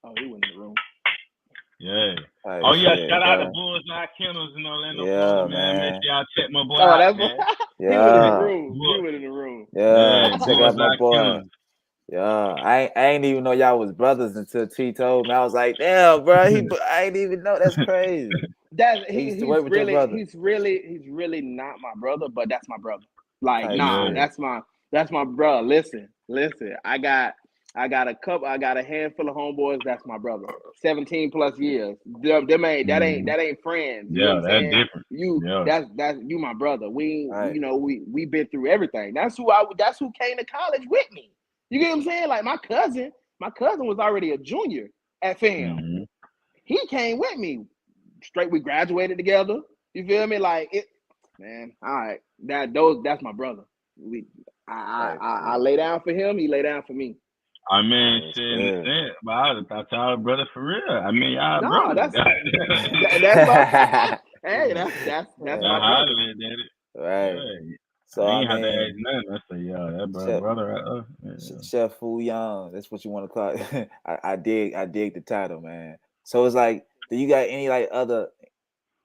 Oh, he went in the room. Yeah. Like, Oh yeah, shit, shout out to bro. Bullseye Kennels in Orlando, Yeah, Florida, man. Make man. sure y'all check my boy Oh, out, that's man. he went in the Yeah. room. He went in the room. Yeah. Yeah, Check out my Bullseye boy. Kennels. Yeah. I ain't even know y'all was brothers until T told me. I was like, damn, bro. I ain't even know. That's crazy. That He used to work with your brother. he's really not my brother, but that's my brother. Like, Type nah, shit. that's my brother. Listen. I got a handful of homeboys. That's my brother. 17 plus years. Them ain't that ain't friends. You know what Yeah, I'm that's saying? different. You Yeah. that's you my brother. We Right. you know we been through everything. That's who came to college with me. You get what I'm saying? Like my cousin was already a junior at FAM. Mm-hmm. He came with me. Straight, we graduated together. You feel me? Like it, man. All right, that's my brother. I lay down for him. He lay down for me. I mean, That's shit, in a good. sense, but I thought y'all brother for real. I mean, y'all No, brothers. that's my hey, that's my how brother. they did it. Right. Yeah. So I I ain't have to ask mean, nothing. I say, yeah, that Chef, brother right there. Yeah. Chef Fu Young, that's what you want to call it. I dig the title, man. So it's like, do you got any like other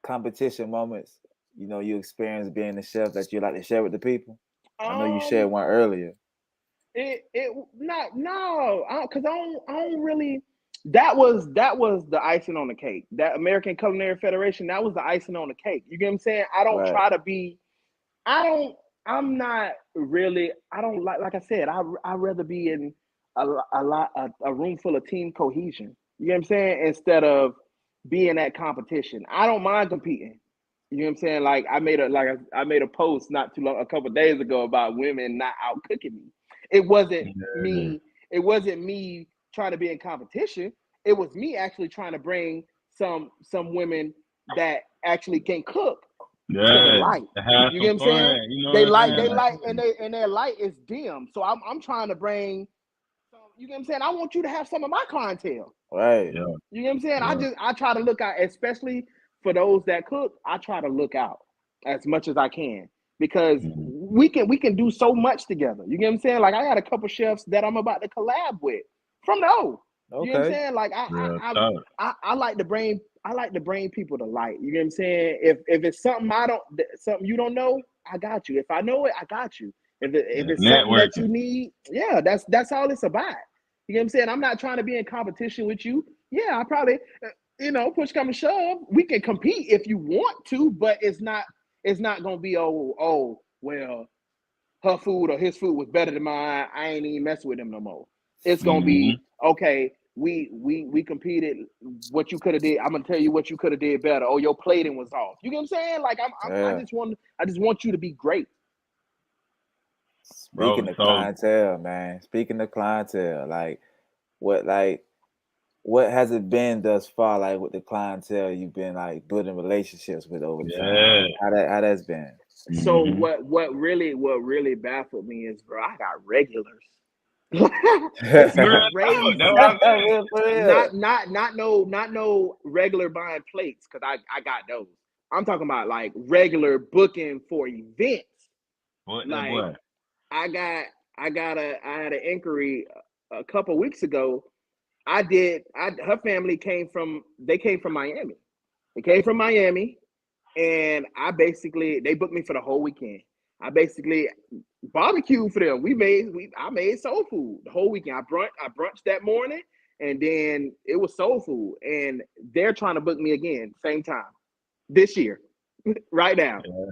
competition moments, you experience being the chef that you like to share with the people? I know you shared Um, one earlier. it not no, because I don't really. That was the icing on the cake. That American Culinary Federation, that was the icing on the cake. You get what I'm saying? I don't Right. try to be. I don't. I'm not really. I don't like I said. I rather be in a room full of team cohesion. You know what I'm saying? Instead of being at competition. I don't mind competing. You know what I'm saying? Like I made a post not too long, a couple of days ago, about women not out cooking me. It wasn't Yeah. me. It wasn't me trying to be in competition. It was me actually trying to bring some women that actually can cook to the Yeah, light. to have You get some what I'm saying? fun. You know They what I'm light, saying? and their light is dim. So I'm trying to bring some. You get what I'm saying? I want you to have some of my clientele. Right. Yeah, You know what I'm saying? yeah. I try to look out, especially for those that cook. I try to look out as much as I can because Mm-hmm. we can do so much together. You get what I'm saying? Like I got a couple chefs that I'm about to collab with from the O. You know what I'm Okay. saying? Like Real talk. I like to bring people to light. You know what I'm saying? If it's something something you don't know, I got you. If I know it, I got you. If Yeah, it's something that you networking. need, yeah, that's all it's about. You know what I'm saying? I'm not trying to be in competition with you. Yeah, I probably, push come to shove, we can compete if you want to, but it's not gonna be well, her food or his food was better than mine. I ain't even messing with him no more. It's gonna Mm-hmm. be okay. We competed. What you could have did, I'm gonna tell you what you could have did better. Oh, your plating was off. You get what I'm saying? Like I Yeah. just want you to be great. Bro, Speaking of so clientele, man. Speaking of clientele, what has it been thus far, like with the clientele you've been like building relationships with over the time? yeah. How that's been? So Mm-hmm. what really baffled me is, bro, I got regulars. It's Real talk. That's what crazy. I'm saying. For real. Not no regular buying plates, because I got those. I'm talking about like regular booking for events. What that Like boy? I had an inquiry a couple weeks ago. Her family came from Miami. They came from Miami, and they booked me for the whole weekend. I basically barbecued for them. I made soul food the whole weekend. I brunched that morning, and then it was soul food. And they're trying to book me again, same time this year, right now. Yeah.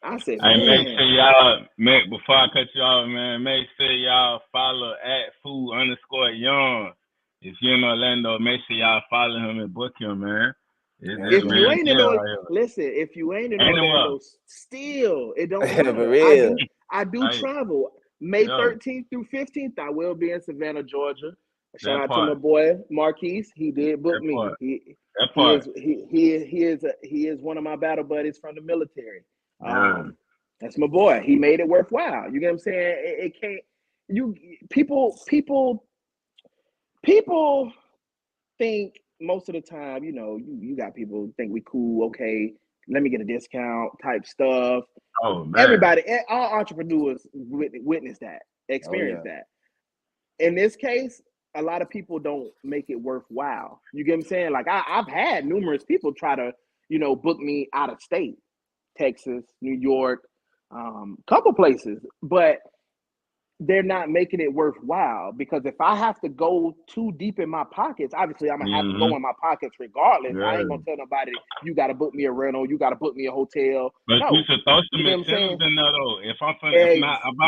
I said, Hey, make man, sure y'all before I cut you off, man. Make sure y'all follow @food_young. If you're in Orlando, make sure y'all follow him and book him, man. It's if you real ain't in deal Orlando, right here. listen. If you ain't in Anywhere. Orlando, still it don't For matter. real. I do Hey, travel. May 13th through 15th, I will be in Savannah, Georgia. Shout out to my part. boy Marquise. He did book That me. part. He That part. is one of my battle buddies from the military. Yeah. That's my boy. He made it worthwhile. You get what I'm saying? It can't. People think most of the time, you got people think we cool. Okay, let me get a discount type stuff. Oh man. Everybody, all entrepreneurs witness that, experience that. In this case, a lot of people don't make it worthwhile. You get what I'm saying? Like I've had numerous people try to, book me out of state, Texas, New York, couple places, but they're not making it worthwhile, because if I have to go too deep in my pockets, obviously I'm gonna have to go in my pockets regardless. I ain't gonna tell nobody you got to book me a rental, you got to book me a hotel. But no, you should throw some you know what I'm saying? incentives in there though. If I'm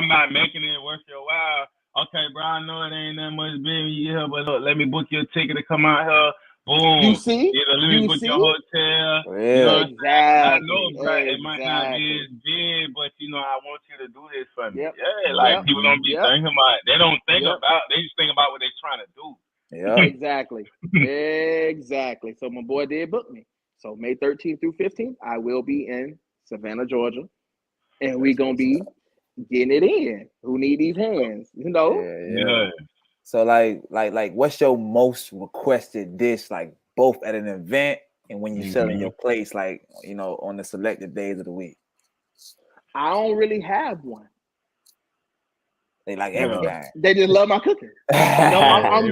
not making it worth your while, okay, bro, I know it ain't that much business here, but look, let me book your ticket to come out here. Boom. You see? Let me book your hotel. Yeah. You know, Exactly. I know, bro, it might not be as big, but I want you to do this for me. Yeah, people don't be thinking about it. They don't think about it. They just think about what they're trying to do. Yeah. Exactly. So my boy did book me. So May 13th through 15th, I will be in Savannah, Georgia, and we gonna be getting it in. Who need these hands? Yeah. So like, what's your most requested dish? Like both at an event and when you're selling your place, like on the selected days of the week. I don't really have one. They like everything. They just love my cooking. I'm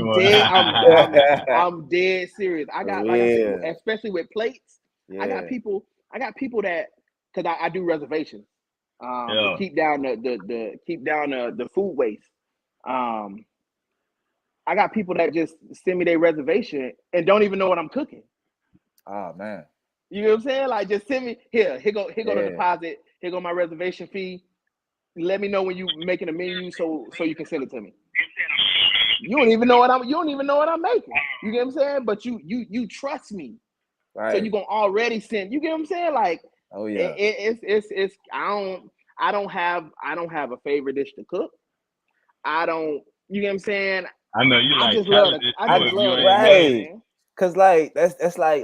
dead serious. I got like I said, especially with plates. I got people that, because I do reservations. To keep down the food waste. I got people that just send me their reservation and don't even know what I'm cooking. Oh man. You know what I'm saying? Like, just send me here go the deposit, here go my reservation fee. Let me know when you making a menu so you can send it to me. You don't even know what I'm making. You get what I'm saying? But you trust me. Right. So you're gonna already send, you get what I'm saying? Like, oh yeah. It's I don't have a favorite dish to cook. I don't, you get what I'm saying? I know you like challenges. I just love it. Right. Cause like that's like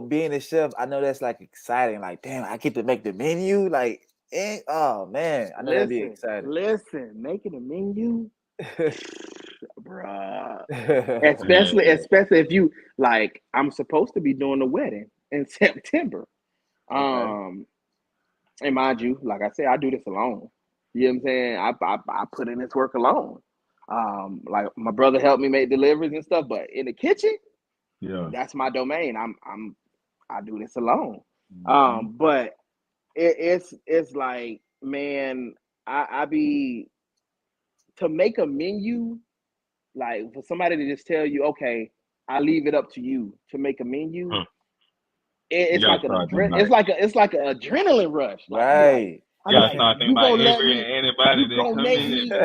being a chef. I know that's like exciting. Like, damn, I get to make the menu. Like, oh man, I know that'd be exciting. Listen, making a menu, bruh. Especially if you, like, I'm supposed to be doing a wedding in September. And mind you, like I said, I do this alone. You know what I'm saying? I put in this work alone. Like, my brother helped me make deliveries and stuff, but in the kitchen, that's my domain. I do this alone. But it's like, man, I be, to make a menu, like, for somebody to just tell you, okay, I leave it up to you to make a menu. It's like an adrenaline rush. Like, right. You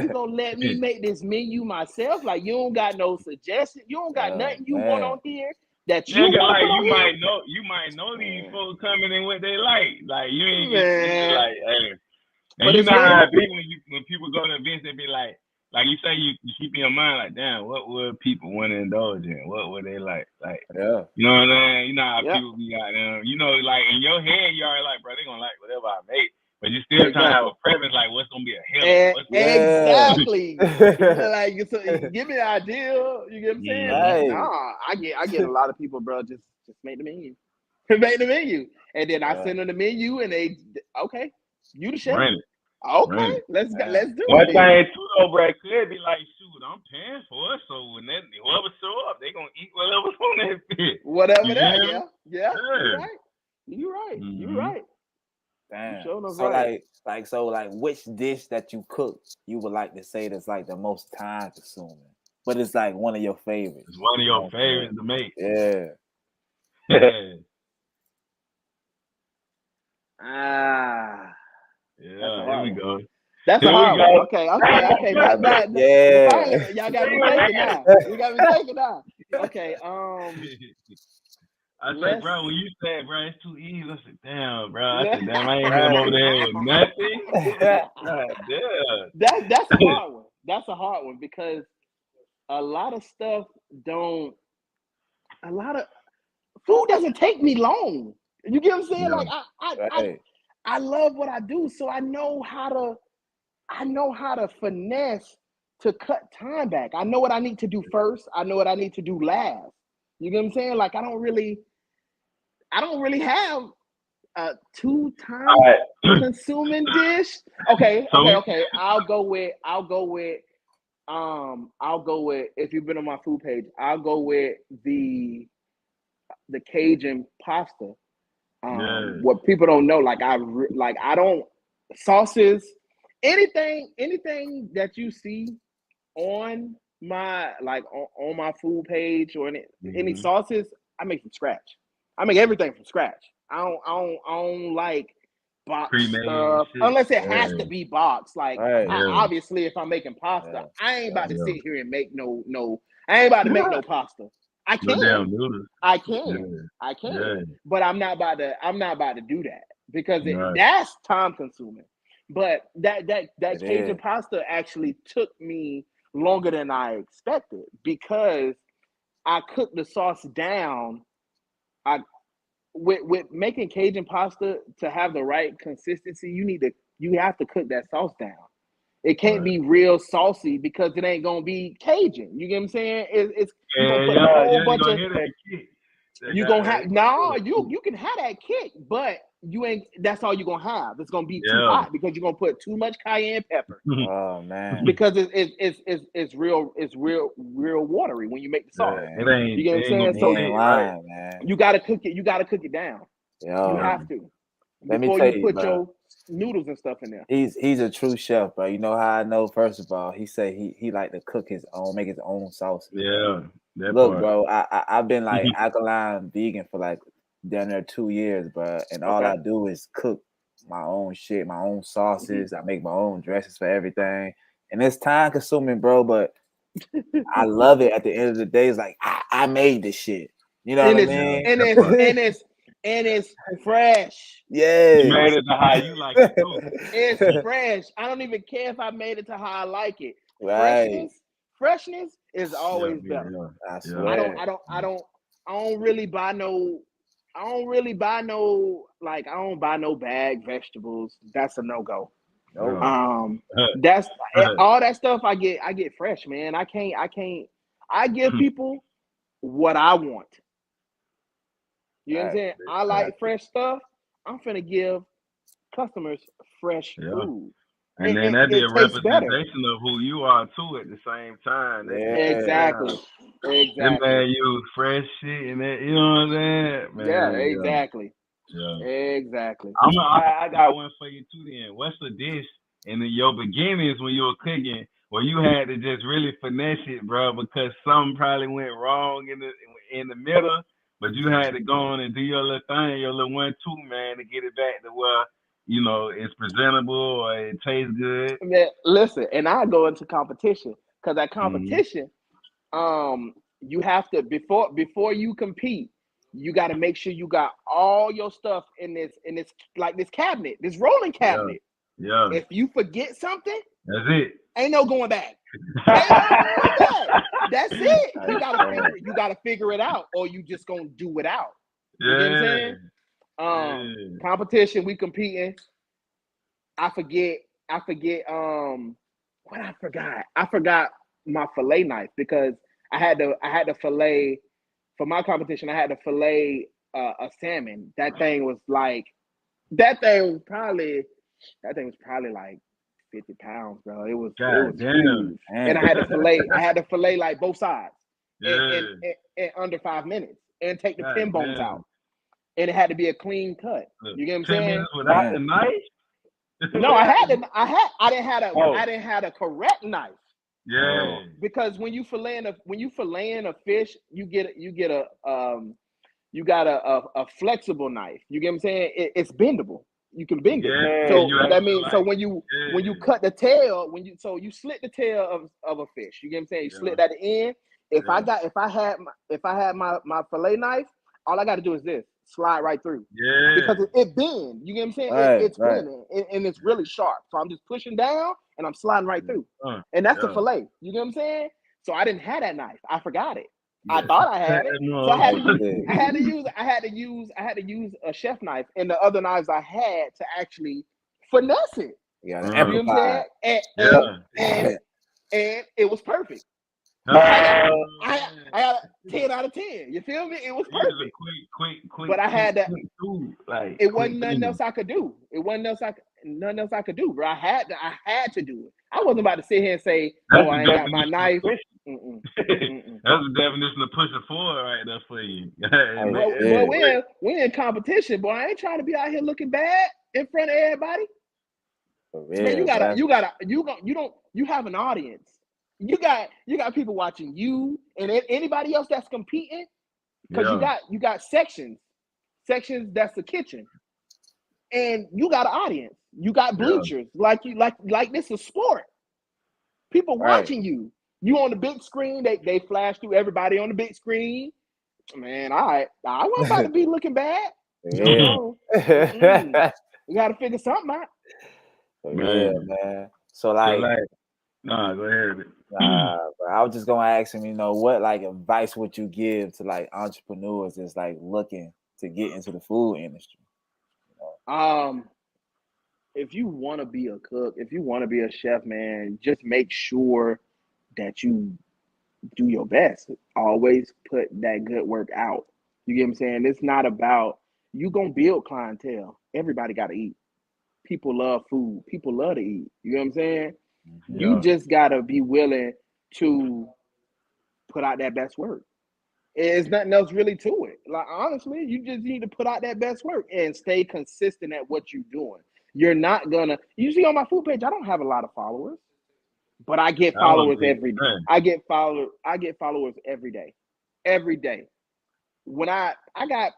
gonna let me make this menu myself? Like, you don't got no suggestion. You don't got nothing you want on here that you want to put on here? You might know these folks coming in what they like. Like, you ain't like, hey. And you know how it be when people go to events, they be like you say, you keep in your mind, like, damn, what would people want to indulge in? What would they like? Like, you know what I'm saying? You know how people be out there. Like, in your head, you already like, bro, they gonna like whatever I make. But you still trying to have a preference, like, what's gonna be a hell? Exactly. Like, so, give me an idea. You get what I'm saying? Right. Nah, I get a lot of people, bro. Just make the menu. Make the menu, and then I send them the menu, and they, okay, you the chef. Okay, let's do it. One thing too, though, bro, could be like, shoot, I'm paying for it, so when whoever show up, they gonna eat whatever's on that fit. Whatever that, yeah. You're right. You're right. Damn. So which dish that you cook you would like to say that's like the most time consuming, but it's like one of your favorites? It's one of your favorites to make. Yeah. Here we go. That's a hard one. Okay. Y'all got me thinking now. You got me thinking now. Okay. I said, bro, when you said, bro, it's too easy. I said, damn, bro. I said, damn, I ain't hit him over there with nothing. God, That's a hard one. That's a hard one because a lot of stuff don't. A lot of food doesn't take me long. You get what I'm saying? Yeah. Like I love what I do, so I know how to finesse to cut time back. I know what I need to do first. I know what I need to do last. You get what I'm saying? Like I don't really have a 2-time consuming dish. Okay. I'll go with if you've been on my food page, I'll go with the Cajun pasta. What people don't know, like I don't sauces, anything that you see on my on my food page or any sauces, I make from scratch. I make everything from scratch. I don't like box stuff unless it has to be boxed. Like obviously, if I'm making pasta, I ain't about to sit here and make no. I ain't about to make no pasta. I can. But I'm not about to do that because that's time consuming. But that Cajun pasta actually took me longer than I expected because I cooked the sauce down. With making Cajun pasta to have the right consistency, you have to cook that sauce down. It can't be real saucy because it ain't gonna be Cajun. You get what I'm saying? It's you're gonna put a whole bunch of. You gonna have you can have that kick, but you ain't. That's all you're gonna have. It's gonna be too hot because you're gonna put too much cayenne pepper. Oh man! Because it's real watery when you make the sauce. It ain't. You get what I'm saying? So man. you gotta cook it. You gotta cook it down. Yo, you have to. Let before me tell you put your noodles and stuff in there. He's a true chef, bro. You know how I know? First of all, he said he like to cook his own, make his own sauce. Yeah. Look, bro, I've been like alkaline vegan for like down there 2 years, bro, and all I do is cook my own shit, my own sauces. I make my own dresses for everything, and it's time consuming, bro. But I love it. At the end of the day, it's like I made this shit. You know what I mean? And it's fresh. Yeah, you made it to how you like it too. It's fresh. I don't even care if I made it to how I like it. Right. Freshness is always better. I swear. I don't really buy no. I don't buy no bagged vegetables. That's a no-go. That's all that stuff I get fresh, man. I give people what I want. You know what I'm saying? I like fresh stuff. I'm finna give customers fresh food. And then that'd be a representation of who you are too at the same time. Exactly. That man use fresh shit and that, you know what I'm saying? Man, yeah, exactly. Yeah. Exactly. I got one for you too then. What's the dish in your beginnings when you were cooking where you had to just really finesse it, bro, because something probably went wrong in the middle, but you had to go on and do your little thing, your little 1-2, man, to get it back to where, you know, it's presentable or it tastes good. Man, listen, and I go into competition because at competition, you have to before you compete, you got to make sure you got all your stuff in this like this cabinet, this rolling cabinet. Yeah. If you forget something, that's it. Ain't no going back. Ain't no going back. That's it. You gotta figure it out, or you just gonna do without. You know what I'm saying? Competition, we competing. I forget. What I forgot. I forgot my fillet knife because I had to fillet for my competition. I had to fillet a salmon. That thing was probably like 50 pounds, bro. It was huge. And I had to fillet like both sides in under 5 minutes and take the pin bones out. And it had to be a clean cut. You get what I'm saying? 10 minutes without the knife? No, I didn't have a correct knife. Yeah. Because when you filleting a fish, you got a flexible knife. You get what I'm saying? It's bendable. You can bend it. So that means when you cut the tail, you slit the tail of a fish. You get what I'm saying? You slit at the end. If I had my fillet knife, all I got to do is this, slide right through. Yeah. Because it bend. You get what I'm saying? It's bending and it's really sharp. So I'm just pushing down and I'm sliding right through. And that's the fillet. You get what I'm saying? So I didn't have that knife. I forgot it. I thought I had it. So I had to use a chef knife and the other knives I had to actually finesse it. Yeah, you know what I'm saying? And it was perfect. I got a 10 out of 10. You feel me? It was perfect. Quick. But I had that. Like it wasn't nothing else I could do. It wasn't nothing else I could do. Bro, I had to do it. I wasn't about to sit here and say, "Oh, I ain't got my knife." That's the definition of pushing forward right there for you. Well, we're in competition, boy. I ain't trying to be out here looking bad in front of everybody. Man, you have an audience. You got people watching you and anybody else that's competing, because you got sections that's the kitchen, and you got an audience. You got bleachers like this is sport. People watching you. You on the big screen. They flash through everybody on the big screen. Man, I wasn't about to be looking bad. You got to figure something out. Man. So like, nah, go ahead. But I was just gonna ask him, what like advice would you give to like entrepreneurs that's like looking to get into the food industry? If you want to be a cook, if you want to be a chef, man, just make sure that you do your best. Always put that good work out. You get what I'm saying? It's not about you gonna build clientele. Everybody got to eat. People love food. People love to eat. You know what I'm saying? Yeah. You just gotta be willing to put out that best work. There's nothing else really to it. Like, honestly, you just need to put out that best work and stay consistent at what you're doing. You're not gonna. You see on my food page, I don't have a lot of followers, but I get followers every day. I get followers every day. Every day. When I got.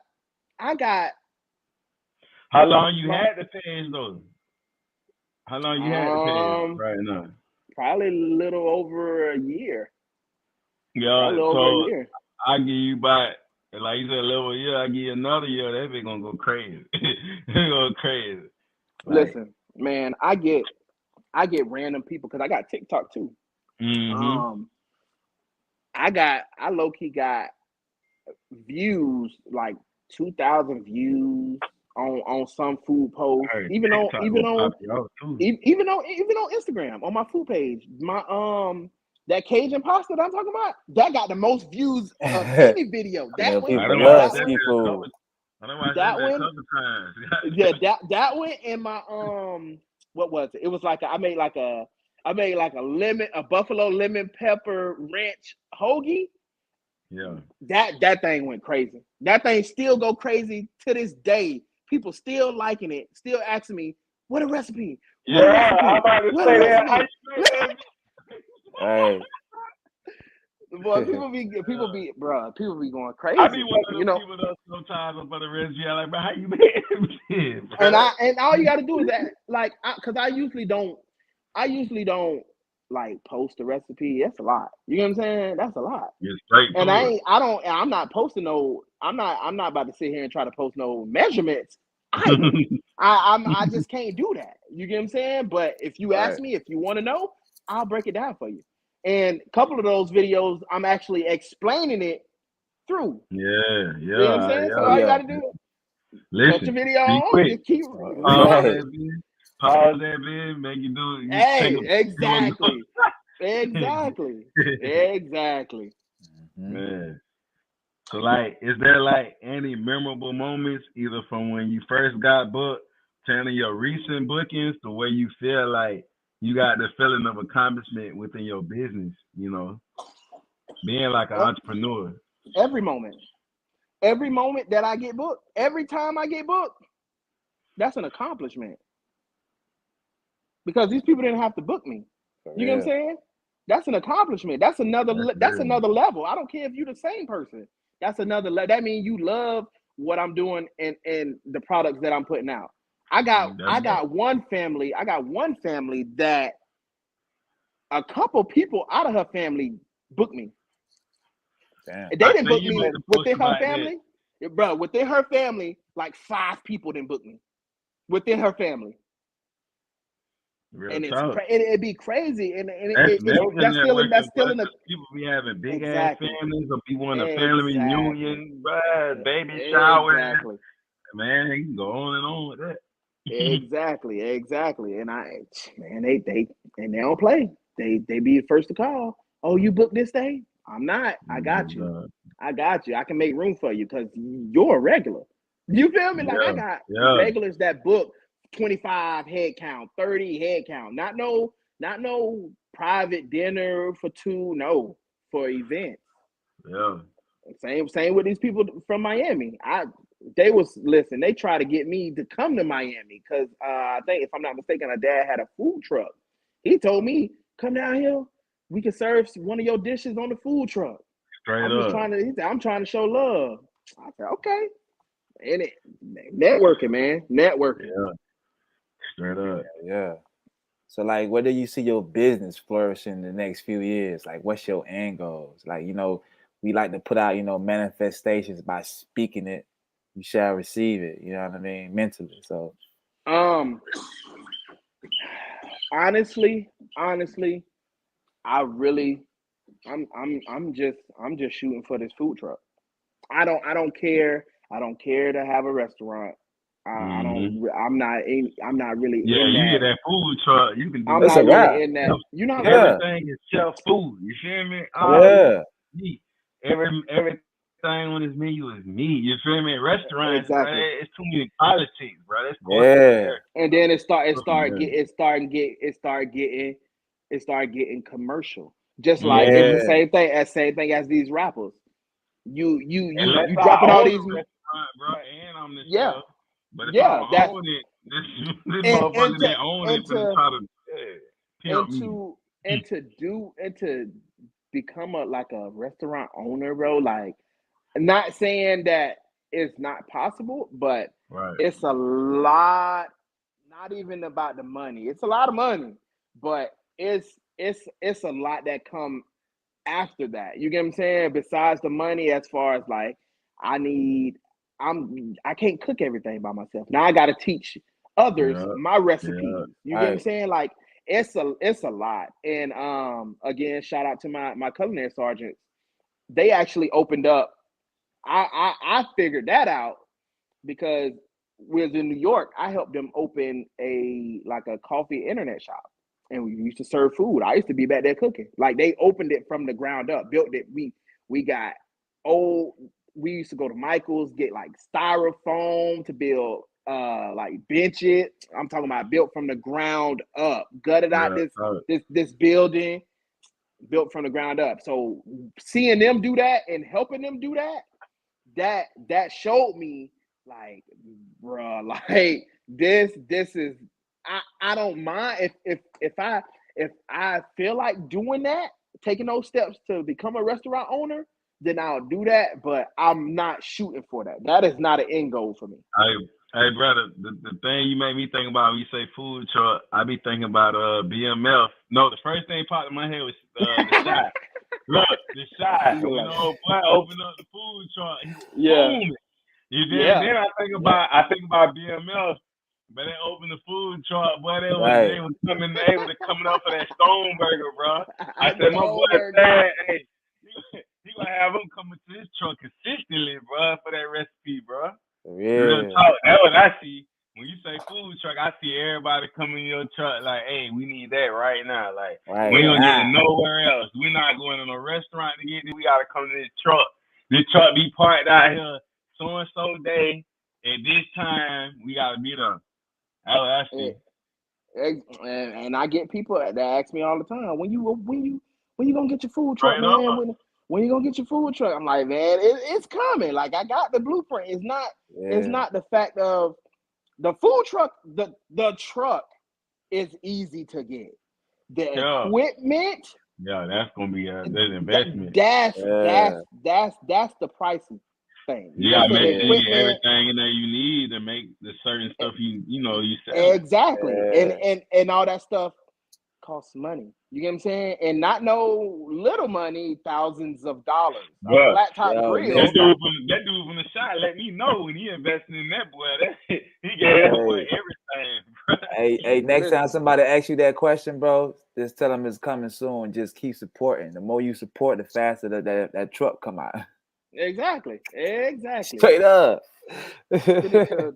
How long you had the page though? How long you had the page right now? Probably a little over a year. Yeah, so I give you back, like you said, a little year. I give you another year. That bitch gonna go crazy. It's gonna go crazy. Listen, man, I get random people because I got TikTok too. Mm-hmm. I low key got views like 2,000 views on some food posts, even on Instagram on my food page. My that Cajun pasta that I'm talking about, that got the most views of any video. That one and my what was it? It was like I made like a buffalo lemon pepper ranch hoagie. Yeah. That thing went crazy. That thing still go crazy to this day. People still liking it, still asking me, what a recipe. I'm about to say that. Hey. Boy, people be going crazy. I be one of those people that sometimes for the recipe. I'm like, bro, how you made it? And all you gotta do is that, like, because I usually don't like post a recipe. That's a lot. You know what I'm saying? That's a lot. And I'm not posting I'm not about to sit here and try to post no measurements. I just can't do that. You get what I'm saying? But if you ask me, if you want to know, I'll break it down for you. And a couple of those videos, I'm actually explaining it through. Yeah. You know what I'm saying? So all you gotta do is put your video on, just keep pause that vid, make you do it. Exactly. Man. So like, is there like any memorable moments either from when you first got booked to any of your recent bookings to where you feel like you got the feeling of accomplishment within your business, being like an entrepreneur? Every moment that I get booked, every time I get booked, that's an accomplishment. Because these people didn't have to book me. You know what I'm saying? That's an accomplishment. That's another level. I don't care if you're the same person. That's another level. That means you love what I'm doing and the products that I'm putting out. I got one family that a couple people out of her family booked me. Damn. They didn't book me within her family. bro, within her family, like 5 people didn't book me within her family. Real and talk. it'd be crazy, and That's still in the people be having big exactly. ass families, or be wanting a family reunion, baby shower. Exactly. Man, you can go on and on with that. Exactly. And they don't play. They be the first to call. Oh, you booked this day? I'm not. I got you. I can make room for you because you're a regular. You feel me? Like I got regulars that book 25 head count, 30 head count. Not no private dinner for 2. No, for events. Yeah. Same with these people from Miami. They try to get me to come to Miami because I think, if I'm not mistaken, our dad had a food truck. He told me, come down here, we can serve one of your dishes on the food truck. I'm trying to show love. I said, okay. And networking, man. Networking. Yeah. Straight up. Yeah. So, like, where do you see your business flourishing in the next few years? Like, what's your end goals? Like, we like to put out, manifestations by speaking it. You shall receive it. You know what I mean? Mentally. So, honestly, I'm just shooting for this food truck. I don't care. I don't care to have a restaurant. I'm not really in that. You get that food truck, you can do I'm not really in that. You know, everything is shelf food. You feel me? Everything on this menu is meat. You feel me? Restaurants, exactly. Bro, it's too many politics, bro. That's And then it started getting commercial. Just like it's the same thing as these rappers. You dropping all these, bro, and I'm the show. But if yeah, I don't own it, this motherfucker that own it to try to become a restaurant owner, bro. Like, not saying that it's not possible, but it's a lot. Not even about the money. It's a lot of money, but it's a lot that come after that. You get what I'm saying? Besides the money, as far as like, I can't cook everything by myself. Now I got to teach others my recipes. You get what I'm saying? Like, it's a lot. And again, shout out to my culinary sergeants. They actually opened up. I figured that out because we was in New York. I helped them open a coffee internet shop, and we used to serve food. I used to be back there cooking. Like, they opened it from the ground up, built it. We got old. We used to go to Michael's, get like styrofoam to build, bench it. I'm talking about built from the ground up, gutted out this building, built from the ground up. So seeing them do that and helping them do that showed me, like, bro, like, this is, I don't mind if I feel like doing that, taking those steps to become a restaurant owner, then I'll do that. But I'm not shooting for that. That is not an end goal for me. Hey, brother, the thing you make me think about when you say food truck, I be thinking about BMF. No, the first thing popped in my head was the shot. Look, the shot. When the old boy opened up the food truck, boom. Then I think about BMF, but they opened the food truck, boy. They was coming up for that stone burger, bro. I said, my boy said, hey, he gonna have them coming to his truck consistently, bro, for that recipe, bro. Yeah. That's what I see. When you say food truck, I see everybody coming in your truck like, hey, we need that right now. Like, we don't get it nowhere else. We're not going to a restaurant to get it. We got to come to this truck. This truck be parked out here so-and-so day. At this time, we got to be there. That's what I see. And I get people that ask me all the time, when you gonna get your food truck, man? When you gonna get your food truck? I'm like, man, it's coming. Like, I got the blueprint. It's not the fact of the food truck. The truck is easy to get. The equipment. Yeah, that's gonna be an investment. That's the pricey thing. You gotta make sure you get everything in there you need to make the certain stuff you say. Exactly. And all that stuff costs money. You get what I'm saying? And not no little money, thousands of dollars. A Bruh, flat top grill. that dude from the shot let me know when he invested in that boy. He gave that boy everything, bro. Hey, next time somebody asks you that question, bro, just tell them it's coming soon. Just keep supporting. The more you support, the faster that truck come out. Exactly. Straight up. So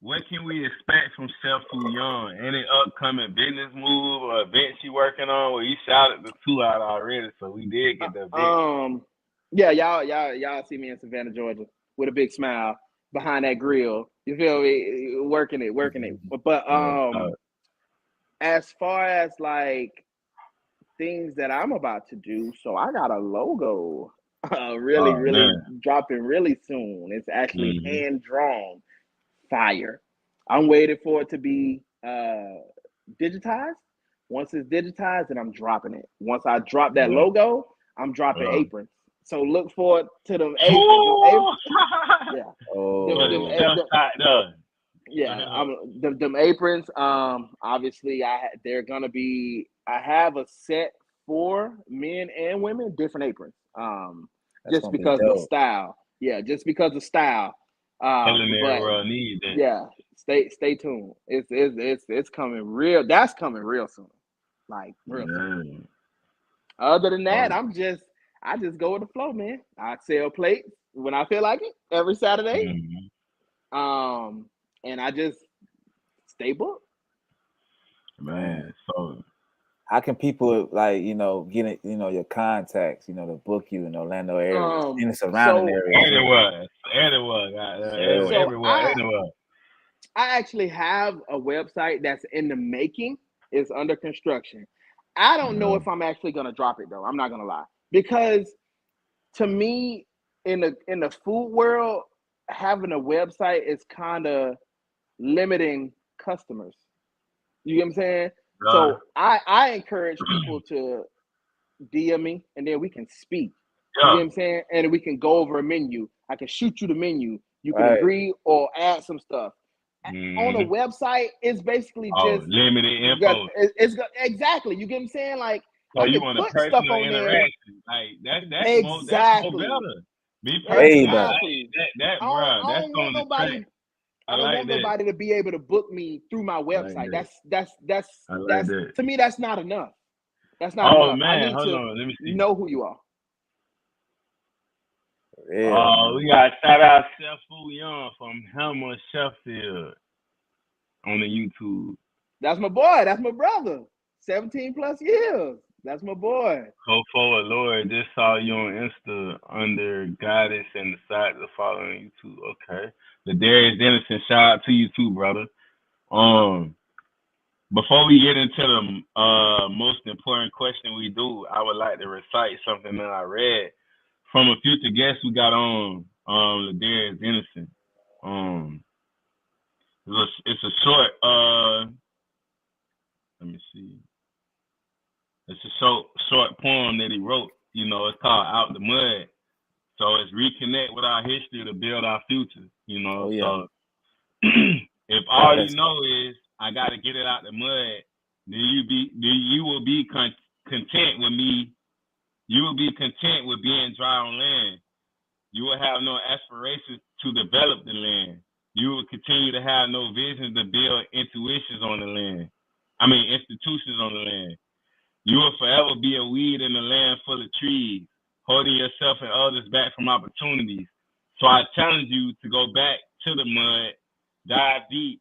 what can we expect from Chef Fu Young? Any upcoming business move or events you working on? Well, you shouted the 2 out already, so we did get the event. Yeah, y'all see me in Savannah, Georgia, with a big smile behind that grill. You feel me? Working it. But as far as like things that I'm about to do, so I got a logo really dropping really soon. It's actually hand drawn. Fire. I'm waiting for it to be digitized. Once it's digitized, then I'm dropping it. Once I drop that logo, I'm dropping aprons. So look forward to them aprons. Them aprons. Obviously, they're gonna be. I have a set for men and women, different aprons. Just because of the style. Yeah, just because of style. Stay tuned. It's coming real. That's coming real soon. Like real soon. Other than that, I just go with the flow, man. I sell plates when I feel like it every Saturday. And I just stay booked. Man, so how can people like get it, your contacts, to book you in Orlando area, in the surrounding area? Everywhere. I actually have a website that's in the making. It's under construction. I don't know if I'm actually gonna drop it though. I'm not gonna lie, because to me, in the food world, having a website is kind of limiting customers. You get what I'm saying? So I encourage people to DM me, and then we can speak. You get what I'm saying? And we can go over a menu. I can shoot you the menu. You can agree or add some stuff. On a website, it's basically just limited info. It's exactly. You get what I'm saying? Like, I can put stuff on there. Like that's exactly more better. Be personal. Exactly. That's on the track. I don't want nobody to be able to book me through my website. That's to me, that's not enough. That's not enough. Man, I need hold to on. Let me see. know who you are. We got shout out Chef Fu Young from Helmer Sheffield on the YouTube. That's my boy. That's my brother. 17 plus years. That's my boy. Go forward, Lord. Just saw you on Insta under Goddess and decided to follow on YouTube. Okay. The Darius Dennison, shout out to you too, brother. Before we get into the most important question we do, I would like to recite something that I read from a future guest we got on Darius Dennison. It's a short let me see. It's a short poem that he wrote. It's called Out the Mud. So it's reconnect with our history to build our future. So if all you know is I got to get it out the mud, then you will be content with me. You will be content with being dry on land. You will have no aspirations to develop the land. You will continue to have no visions to build institutions on the land. You will forever be a weed in a land full of trees, holding yourself and others back from opportunities. So I challenge you to go back to the mud, dive deep,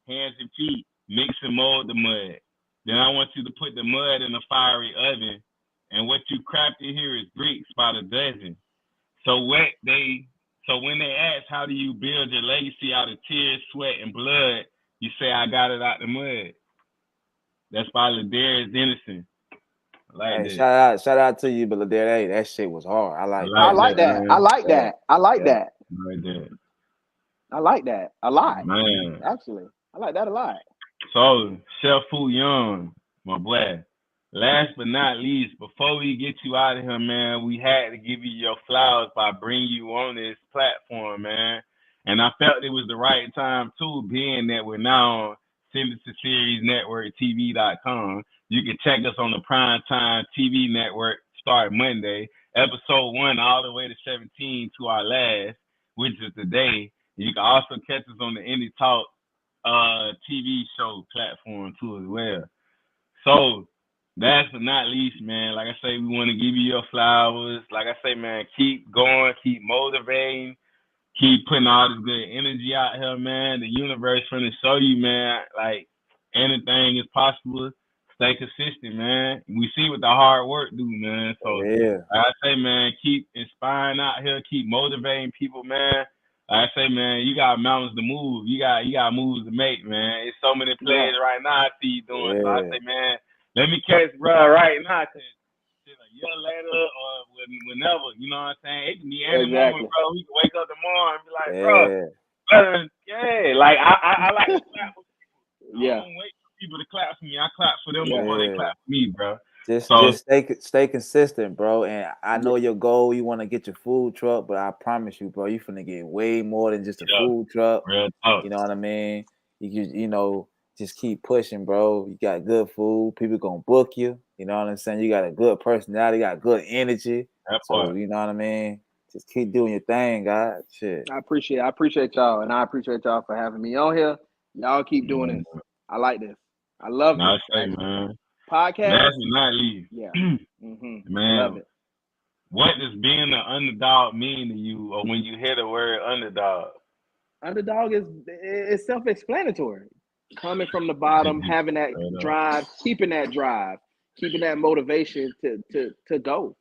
hands and feet, mix and mold the mud. Then I want you to put the mud in a fiery oven, and what you crafted here is bricks by the dozen. So when they ask, how do you build your legacy out of tears, sweat, and blood, you say, I got it out the mud. That's by Ladarius Dennison. Shout out to you, but Ladarius, hey, that shit was hard. I like that. I like that a lot. Man. Actually, I like that a lot. So, Chef Fu Young, my boy. Last but not least, before we get you out of here, man, we had to give you your flowers by bringing you on this platform, man. And I felt it was the right time, too, being that we're now on Tendency Series Network TV.com. You can check us on the Primetime TV Network start Monday, episode 1 all the way to 17 to our last, which is today. You can also catch us on the Indie Talk TV show platform too as well. So last but not least, man, like I say, we want to give you your flowers. Like I say, man, keep going, keep motivating, keep putting all this good energy out here, man. The universe trying to show you, man, like anything is possible. Stay consistent, man. We see what the hard work do, man. So Yeah. like I say, man, keep inspiring out here, keep motivating people, man. Like I say, man, you got mountains to move. You got moves to make, man. It's so many plays right now I see you doing. So I say, man, let me catch bro right now, cause a year later or whenever, you know what I'm saying? It can be any moment, bro. We can wake up tomorrow and be like, bro, yeah. Like I like to clap for people. I don't wait for people to clap for me. I clap for them before they clap for me, bro. Just stay consistent, bro. And I know your goal. You want to get your food truck, but I promise you, bro, you finna get way more than just a food truck. You know what I mean? You know, just keep pushing, bro. You got good food. People gonna book you. You know what I'm saying? You got a good personality. You got good energy. So you know what I mean? Just keep doing your thing, guys. Shit. I appreciate y'all, and I appreciate y'all for having me on here. Y'all keep doing this. I like this. I love this. Man. Podcast. Last but not least, man, I love it. What does being an underdog mean to you, or when you hear the word underdog? Underdog is self-explanatory. Coming from the bottom, having that drive, keeping that motivation to go,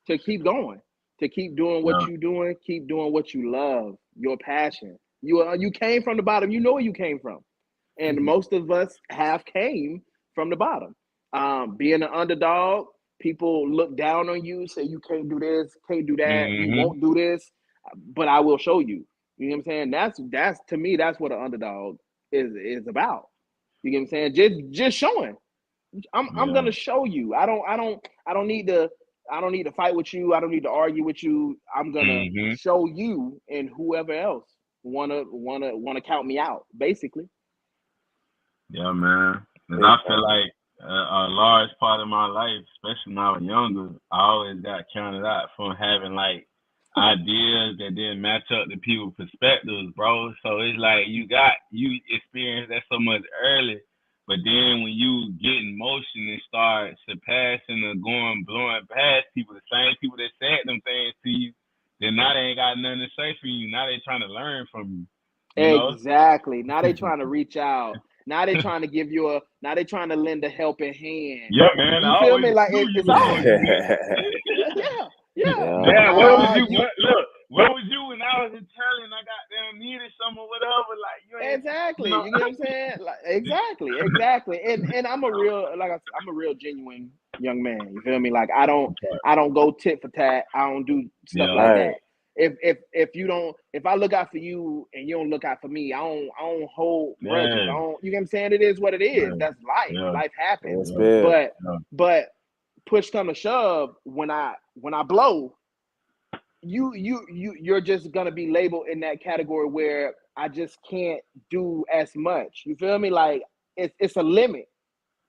to keep going, to keep doing what you're doing, keep doing what you love, your passion. You came from the bottom. You know where you came from, and most of us have came from the bottom. Being an underdog, people look down on you, say you can't do this, can't do that, you won't do this, but I will show you. You know what I'm saying? That's to me, that's what an underdog is about. You know what I'm saying? Just showing. I'm gonna show you. I don't need to fight with you. I don't need to argue with you. I'm gonna show you and whoever else wanna count me out, basically. Yeah, man. And I feel like a large part of my life, especially when I was younger, I always got counted out from having like ideas that didn't match up to people's perspectives, bro. So it's like you experienced that so much early, but then when you get in motion and start surpassing or blowing past people, the same people that said them things to you, then now they ain't got nothing to say for you. Now they trying to learn from you. Exactly. Now they trying to reach out. Now they trying to give you now they trying to lend a helping hand. Yeah, man. You feel me? Like it's all. Yeah. Man, where was you? Where was you when I was in Thailand? I got them needed some or whatever. Like you ain't, exactly. You know what I'm saying? Like exactly. And I'm a real genuine young man. You feel me? Like I don't go tit for tat. I don't do stuff like that. If I look out for you and you don't look out for me, I don't hold grudges. You know what I'm saying? It is what it is. That's life. Life happens. But push come to shove, when I blow, you're just gonna be labeled in that category where I just can't do as much. You feel me? Like it's a limit.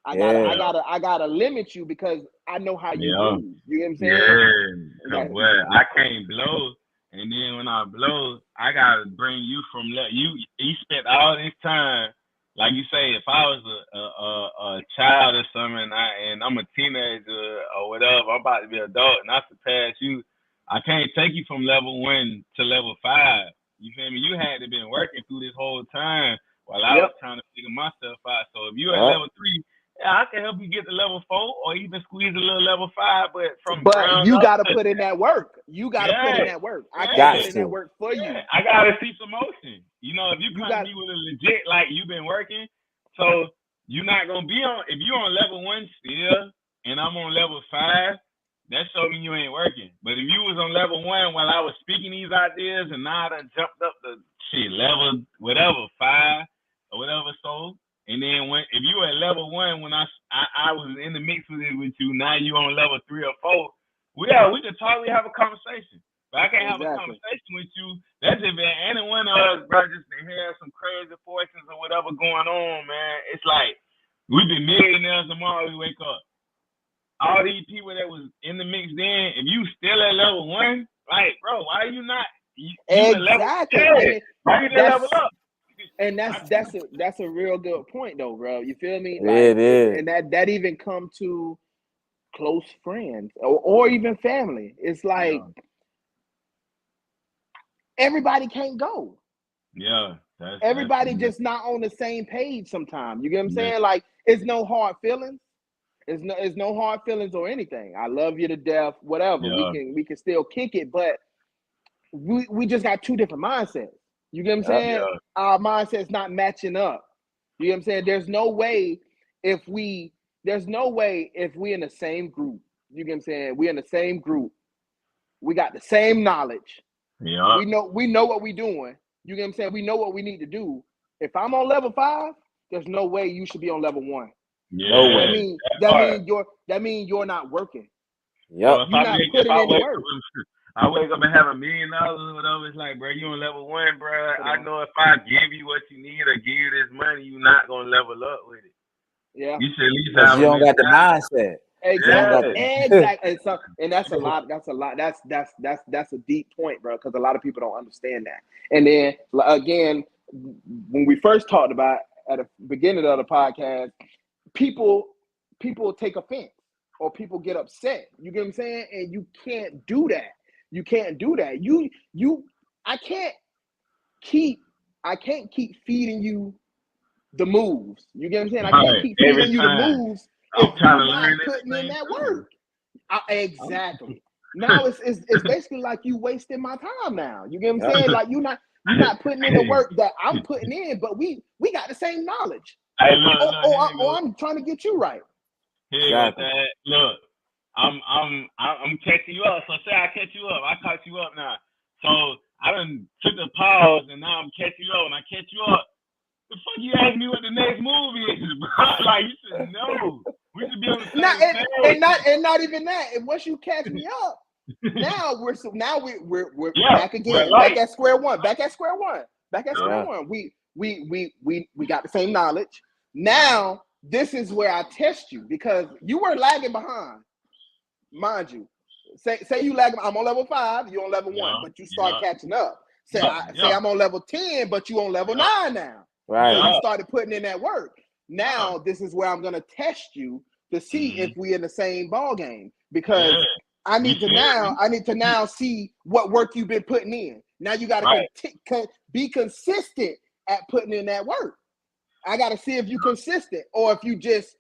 I gotta limit you because I know how you move. You know what I'm saying? Yeah. Well, I can't blow. And then when I blow, I gotta bring you from you spent all this time, like you say, if I was a child or something, and I'm a teenager or whatever, I'm about to be an adult, and I surpass you, I can't take you from level 1 to level 5. You feel me? You had to been working through this whole time while I was trying to figure myself out. So if you at level 3. Yeah, I can help you get to level 4 or even squeeze a little level 5, but you got to put in that work. You got to put in that work. I can't put in that work for you. I got to see some motion. You know, if you come to me with a legit, like you've been working, so you're not going to be on, if you're on level 1 still and I'm on level 5, that shows me you ain't working. But if you was on level 1 while I was speaking these ideas and now I done jumped up to level whatever, 5 or whatever, so. And then if you at level 1 when I was in the mix with you, now you on level 3 or 4, we can totally have a conversation. But I can't have a conversation with you. That's if any one of us, bro, just to have some crazy fortunes or whatever whatever going on, man, it's like we be millionaires tomorrow. We wake up. All these people that was in the mix then, if you still at level 1, like, bro, why are you not? You Exactly. Why you didn't level up? And that's a real good point, though, bro. You feel me? Like, it is. And that even come to close friends or even family. It's like everybody can't go. Yeah. Everybody just not on the same page sometimes. You get what I'm saying? Like, it's no hard feelings. It's no hard feelings or anything. I love you to death, whatever. Yeah. We can still kick it, but we just got two different mindsets. You get what I'm saying? Yeah. Our mindset's not matching up. You get what I'm saying? There's no way if we in the same group. You get what I'm saying? We in the same group. We got the same knowledge. Yeah. We know what we're doing. You get what I'm saying? We know what we need to do. If I'm on level 5, there's no way you should be on level 1. Yeah. No way. That means you're not working. Yep. You're not putting in the work. I wake up and have $1 million or whatever. It's like, bro, you on level 1, bro. I know if I give you what you need or give you this money, you're not gonna level up with it. Yeah. You should at least Because have. you don't got the mindset. Exactly. And that's a lot. That's a deep point, bro. Because a lot of people don't understand that. And then again, when we first talked about at the beginning of the podcast, people take offense or people get upset. You get what I'm saying? And you can't do that. You can't do that. I can't keep feeding you the moves. You get what I'm saying? I can't keep feeding you the moves if you're not putting in that work. Exactly. Now it's basically like you wasting my time now. You get what I'm saying? Like you're not putting in the work that I'm putting in, but we got the same knowledge. Hey, or I'm trying to get you right. Exactly. Look, I'm catching you up. So say I catch you up. I caught you up now. So I done took a pause and now I'm catching you up. When I catch you up, the fuck you ask me what the next move is, bro? Like you should know. We should be on the same page. And not even that. And once you catch me up, now we're back again. Back at square one. We got the same knowledge. Now this is where I test you because you were lagging behind, mind you. Say you lagging. I'm on level 5. You on level 1, but you start catching up. Say I'm on level 10, but you on level 9 now. Right. So you started putting in that work. Now this is where I'm gonna test you to see if we in the same ball game because I need to now see what work you've been putting in. Now you gotta be consistent at putting in that work. I gotta see if you're consistent or if you just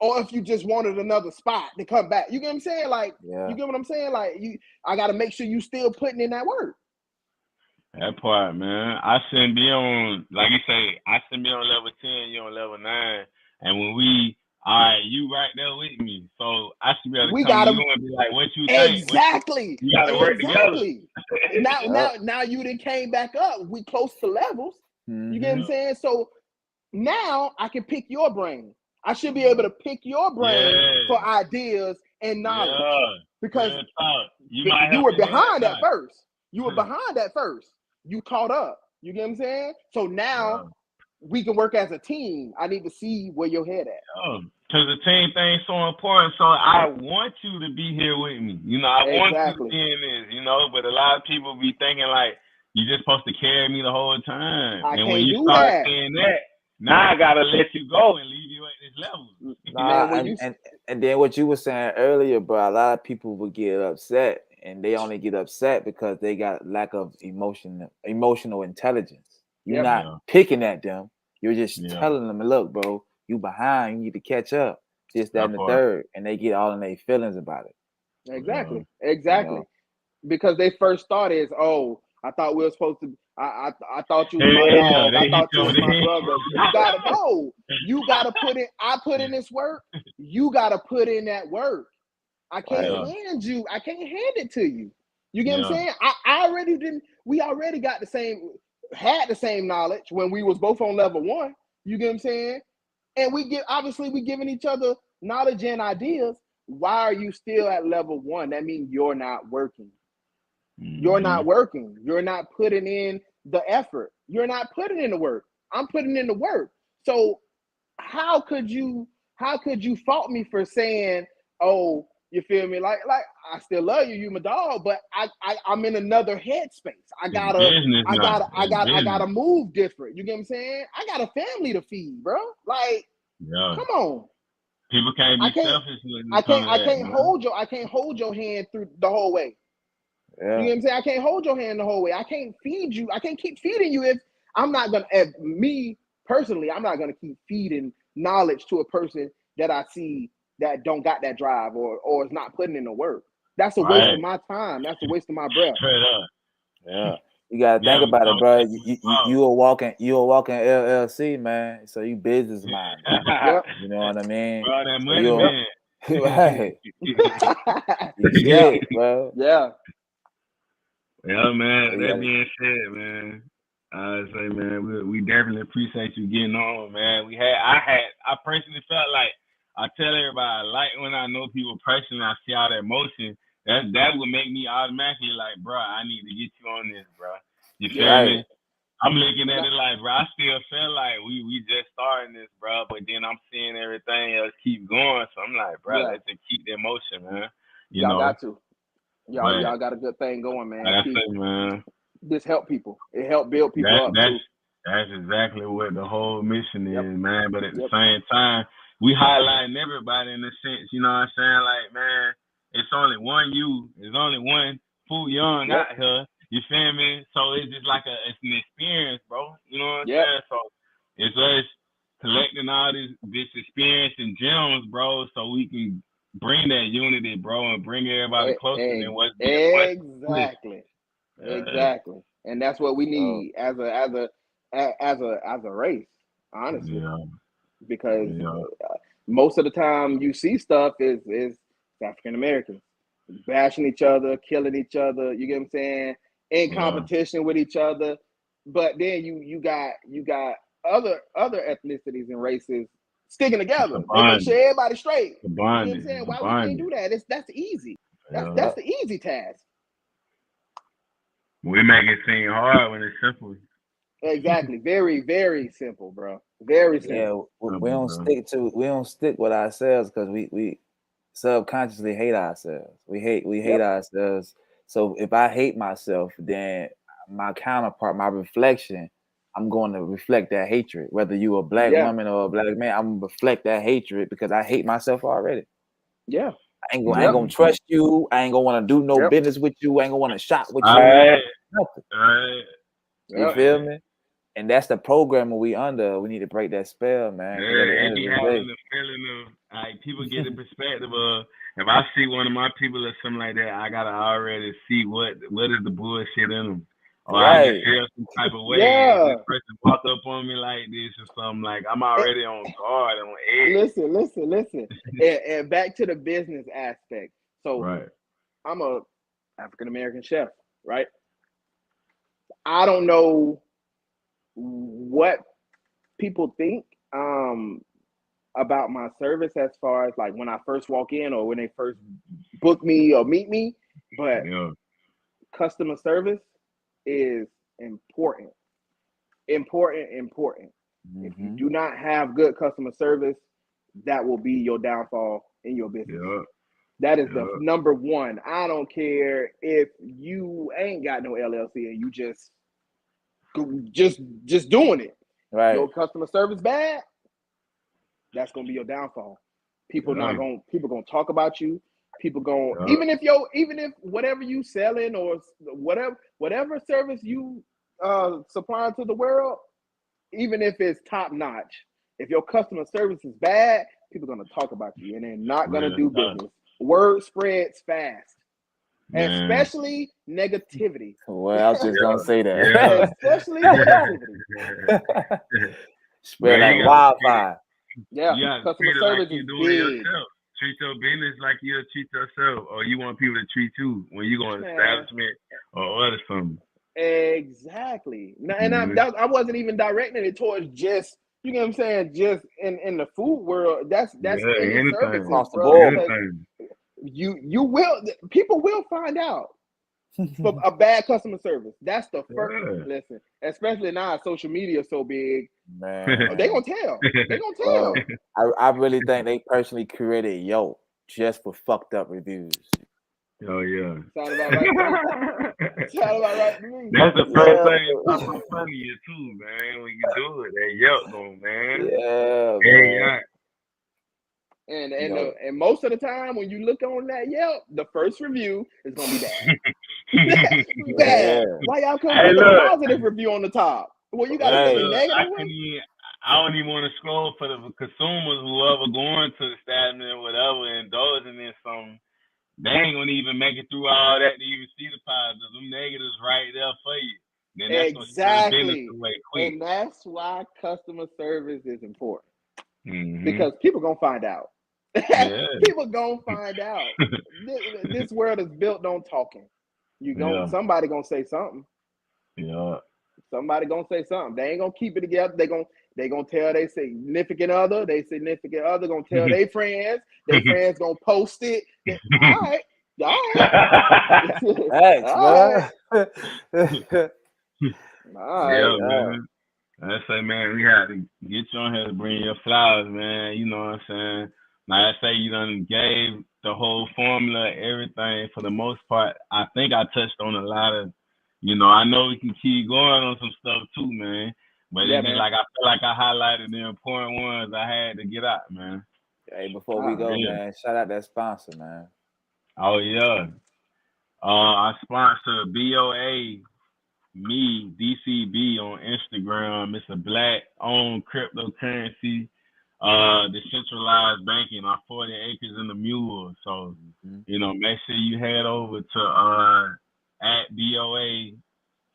wanted another spot to come back. You get what I'm saying? Like you get what I'm saying? Like I gotta make sure you still putting in that work. That part, man. I shouldn't be on, like you say, I shouldn't be on level 10, you on level 9. And when you right there with me. So I should be able to come to you and be like, what you think? Exactly. You gotta work together. now you done came back up. We close to levels. You get what I'm saying? So now I can pick your brain. I should be able to pick your brain for ideas and knowledge. Because you were behind at first. You were behind at first. You caught up. You get what I'm saying? So now we can work as a team. I need to see where your head at. Because the team thing's so important. So I want you to be here with me. You know, I want you to be in this, you know, but a lot of people be thinking like, you're just supposed to carry me the whole time. And when you start saying that, now I got to let you go and leave you at this level. And then what you were saying earlier, bro, a lot of people would get upset. And they only get upset because they got lack of emotional intelligence. You're not picking at them. You're just telling them, look, bro, you behind. You need to catch up. This, that, and the third. And they get all in their feelings about it. Exactly. You know? Because they first thought is, I thought we were supposed to. I thought you was my dog. I thought you was my brother. You gotta go. You gotta put in. I put in this work. You gotta put in that work. I can't hand it to you. You get what I'm saying? I already didn't. We already had the same knowledge when we was both on level 1. You get what I'm saying? And we giving each other knowledge and ideas. Why are you still at level 1? That means you're not working. You're not working. You're not putting in the effort. You're not putting in the work. I'm putting in the work. So how could you fault me for saying, oh, you feel me? Like I still love you, you my dog, but I'm in another headspace. I gotta move different. You get what I'm saying? I got a family to feed, bro. Like, come on. People can't be selfish. I can't hold your hand through the whole way. Yeah. You know what I'm saying? I can't hold your hand the whole way. I can't feed you. I can't keep feeding you if I'm not gonna. Me personally, I'm not gonna keep feeding knowledge to a person that I see that don't got that drive or is not putting in the work. That's a waste of my time. That's a waste of my breath. Straight up. Yeah. You gotta think about it, bro. You a walking LLC, man. So you business mind. Yep. You know what I mean? Bro, that money, man. Right. Shit, bro. Yeah. Yeah, man. That being said, man, I say, man, we definitely appreciate you getting on, man. I personally felt like I tell everybody, I like when I know people personally, I see all that emotion. That would make me automatically like, bro, I need to get you on this, bro. You feel me? I'm looking at it like, bro, I still feel like we just starting this, bro, but then I'm seeing everything else keep going, so I'm like, bro, let's just keep the emotion, man. Y'all got to. Y'all got a good thing going, man. Like I say, man. This help people. It help build people up too. That's exactly what the whole mission is, man. But at the same time, we highlighting everybody in a sense, you know what I'm saying? Like, man, it's only one you. There's only one Fu Young out here. You feel me? So it's just like it's an experience, bro. You know what I'm saying? So it's us collecting all this experience and gems, bro, so we can bring that unity, bro, and bring everybody closer than what's being Exactly. And that's what we need as a race, honestly. Because most of the time you see stuff is African Americans bashing each other, killing each other, you get what I'm saying? In competition with each other. But then you got other ethnicities and races sticking together. They make sure everybody's straight. You know what I'm saying? Why we can't do that? That's easy. That's the easy task. We make it seem hard when it's simple. Exactly. Very, very simple, bro. Very simple. Yeah, we don't stick with ourselves because we subconsciously hate ourselves. We hate ourselves. So if I hate myself, then my counterpart, my reflection, I'm going to reflect that hatred. Whether you a black woman or a black man, I'm gonna reflect that hatred because I hate myself already. Yeah. I ain't gonna trust you. I ain't gonna want to do no business with you. I ain't gonna want to shop with you. Nothing. You feel me? And that's the program we under. We need to break that spell, man. And be having the feeling of like people get the perspective of if I see one of my people or something like that, I gotta already see what is the bullshit in them. Or I just feel some type of way. This person walk up on me like this or something, like I'm already on guard, on edge. Listen. and back to the business aspect. So I'm a African American chef, right? I don't know what people think about my service as far as like when I first walk in or when they first book me or meet me, but customer service is important. Mm-hmm. If you do not have good customer service, that will be your downfall in your business. That is the number one. I don't care if you ain't got no LLC and you just doing it. Right. Your customer service bad, that's gonna be your downfall. People gonna talk about you. People gonna even if whatever you selling or whatever service you supplying to the world, even if it's top notch, if your customer service is bad, people gonna talk about you and they're not gonna do business. Word spreads fast. Especially negativity. Well, I was just gonna say that. Especially negativity. Spread like wildfire. Yeah, customer service is big. Yourself. Treat your business like you'll treat yourself, or you want people to treat you when you go to establishment or other something. Exactly. And I wasn't even directing it towards just, you know what I'm saying, just in the food world. That's any services, across the bro. board. People will find out. for a bad customer service. That's the first. Listen, especially now social media is so big. Man, they gonna tell. They gonna tell. I really think they personally created Yelp just for fucked up reviews. Oh yeah. Sound about right. Sound about right to me. That's the first thing that's so funny too, man. When you do it, that Yelp going, man. Yeah, man. And most of the time when you look on that Yelp, the first review is gonna be bad. Bad. Why y'all couldn't put a positive review on the top? Well, you gotta put a negative one. I don't even want to scroll for the consumers, whoever going to the establishment or whatever, indulging in something. They ain't gonna even make it through all that to even see the positives. Them negatives right there for you. Then that's exactly. Away quick. And that's why customer service is important. Because people gonna find out. Yeah. People gonna find out. This world is built on talking. Somebody gonna say something. Yeah. Somebody gonna say something. They ain't gonna keep it together. They gonna tell their significant other. Their significant other gonna tell their friends. Their friends gonna post it. All right. Thanks, man. All right. Man. I say, man, we had to get you on here to bring your flowers, man. You know what I'm saying? Like I say, you done gave the whole formula, everything for the most part. I think I touched on a lot of, I know we can keep going on some stuff too, man. But it's like I feel like I highlighted the important ones I had to get out, man. Hey, before we go, man, shout out that sponsor, man. Oh yeah. I sponsor BOA Me DCB on Instagram. It's a black-owned cryptocurrency, decentralized banking on 40 acres in the mule. So, make sure you head over to at BOA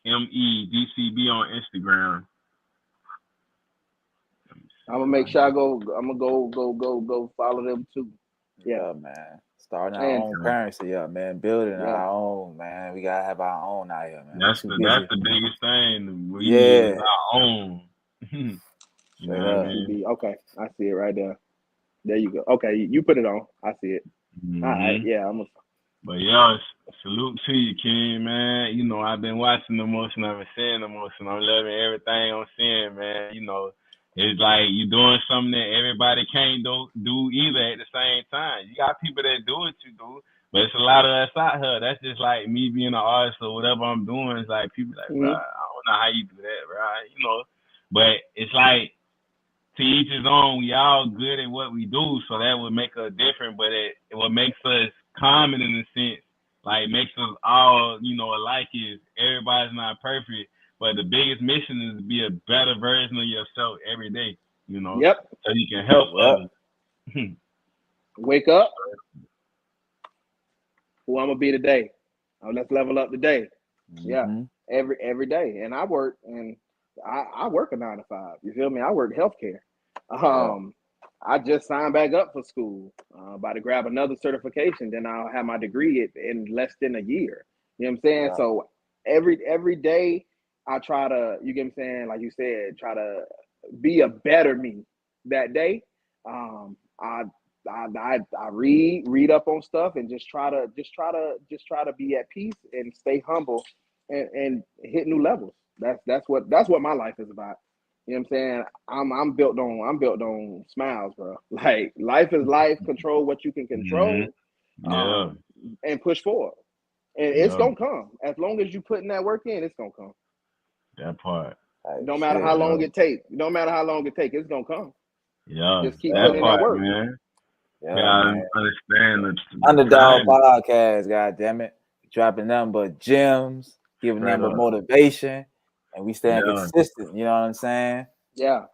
ME DCB on Instagram. I'm gonna make sure I'm gonna go follow them too. Yeah, man. Starting our own currency up, man. Building our own, man. We gotta have our own out here, man. That's the biggest thing. We need our own. You know what I mean? Okay, I see it right there. There you go. Okay, you put it on. I see it. All right, yeah. But salute to you, King, man. I've been watching the motion. I've been seeing the motion. I'm loving everything I'm seeing, man. It's like you're doing something that everybody can't do either at the same time. You got people that do what you do, but it's a lot of us out here. That's just like me being an artist or whatever I'm doing. It's like people like, bro, I don't know how you do that, bro. But it's like to each his own. We all good at what we do, so that would make us different. But what makes us common in a sense, like makes us all, alike is everybody's not perfect. But the biggest mission is to be a better version of yourself every day, Yep. So you can help others. Wake up. Who I'm gonna be today? Let's level up today. Yeah, every day. And I work a 9 to 5. You feel me? I work healthcare. I just signed back up for school. About to grab another certification. Then I'll have my degree in less than a year. You know what I'm saying? Yeah. So every day. I try to, you get what I'm saying, like you said, try to be a better me that day. I read up on stuff and just try to be at peace and stay humble and hit new levels. That's what my life is about. You know what I'm saying? I'm built on smiles, bro. Like life is life. Control what you can control, and push forward. And it's gonna come as long as you putting that work in. It's gonna come. That part. No matter how long it takes. No matter how long it takes, it's gonna come. Yeah. Just keep putting in that work, man. Yeah, understand the Underdog podcast, goddamn it. Dropping nothing but gems, giving them but motivation, and we staying consistent. You know what I'm saying? Yeah.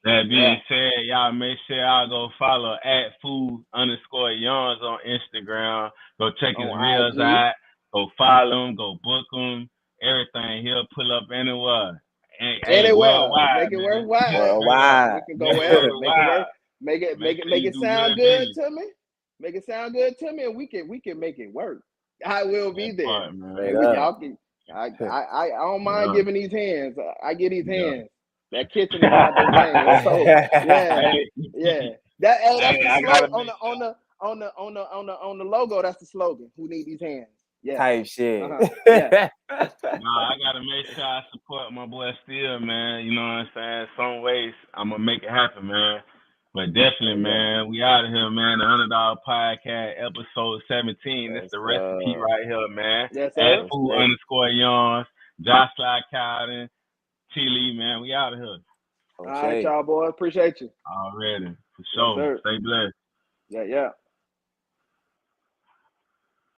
That being said, y'all make sure y'all go follow at @food_yarns on Instagram. Go check his reels out. Go follow him. Go book him. Everything he'll pull up anywhere. Worldwide. Make it worthwhile. Worldwide. We can go wherever. Make it sound good to me. Make it sound good to me, and we can make it work. I will be there. I don't mind giving these hands. I get these hands. That kitchen is my domain. So yeah. That's the slogan on the logo. That's the slogan. Who need these hands? type shit. Yeah. Nah, I gotta make sure I support my boy still, man. You know what I'm saying? Some ways I'm gonna make it happen, man. But definitely, man, we out of here, man. The $100 Podcast, episode 17. This the recipe right here, man. Yes, sir. @food_yarns, Josh Cowden, T Lee, man. We out of here. All right, y'all boys. Appreciate you. Already. For sure. Yes, stay blessed. Yeah.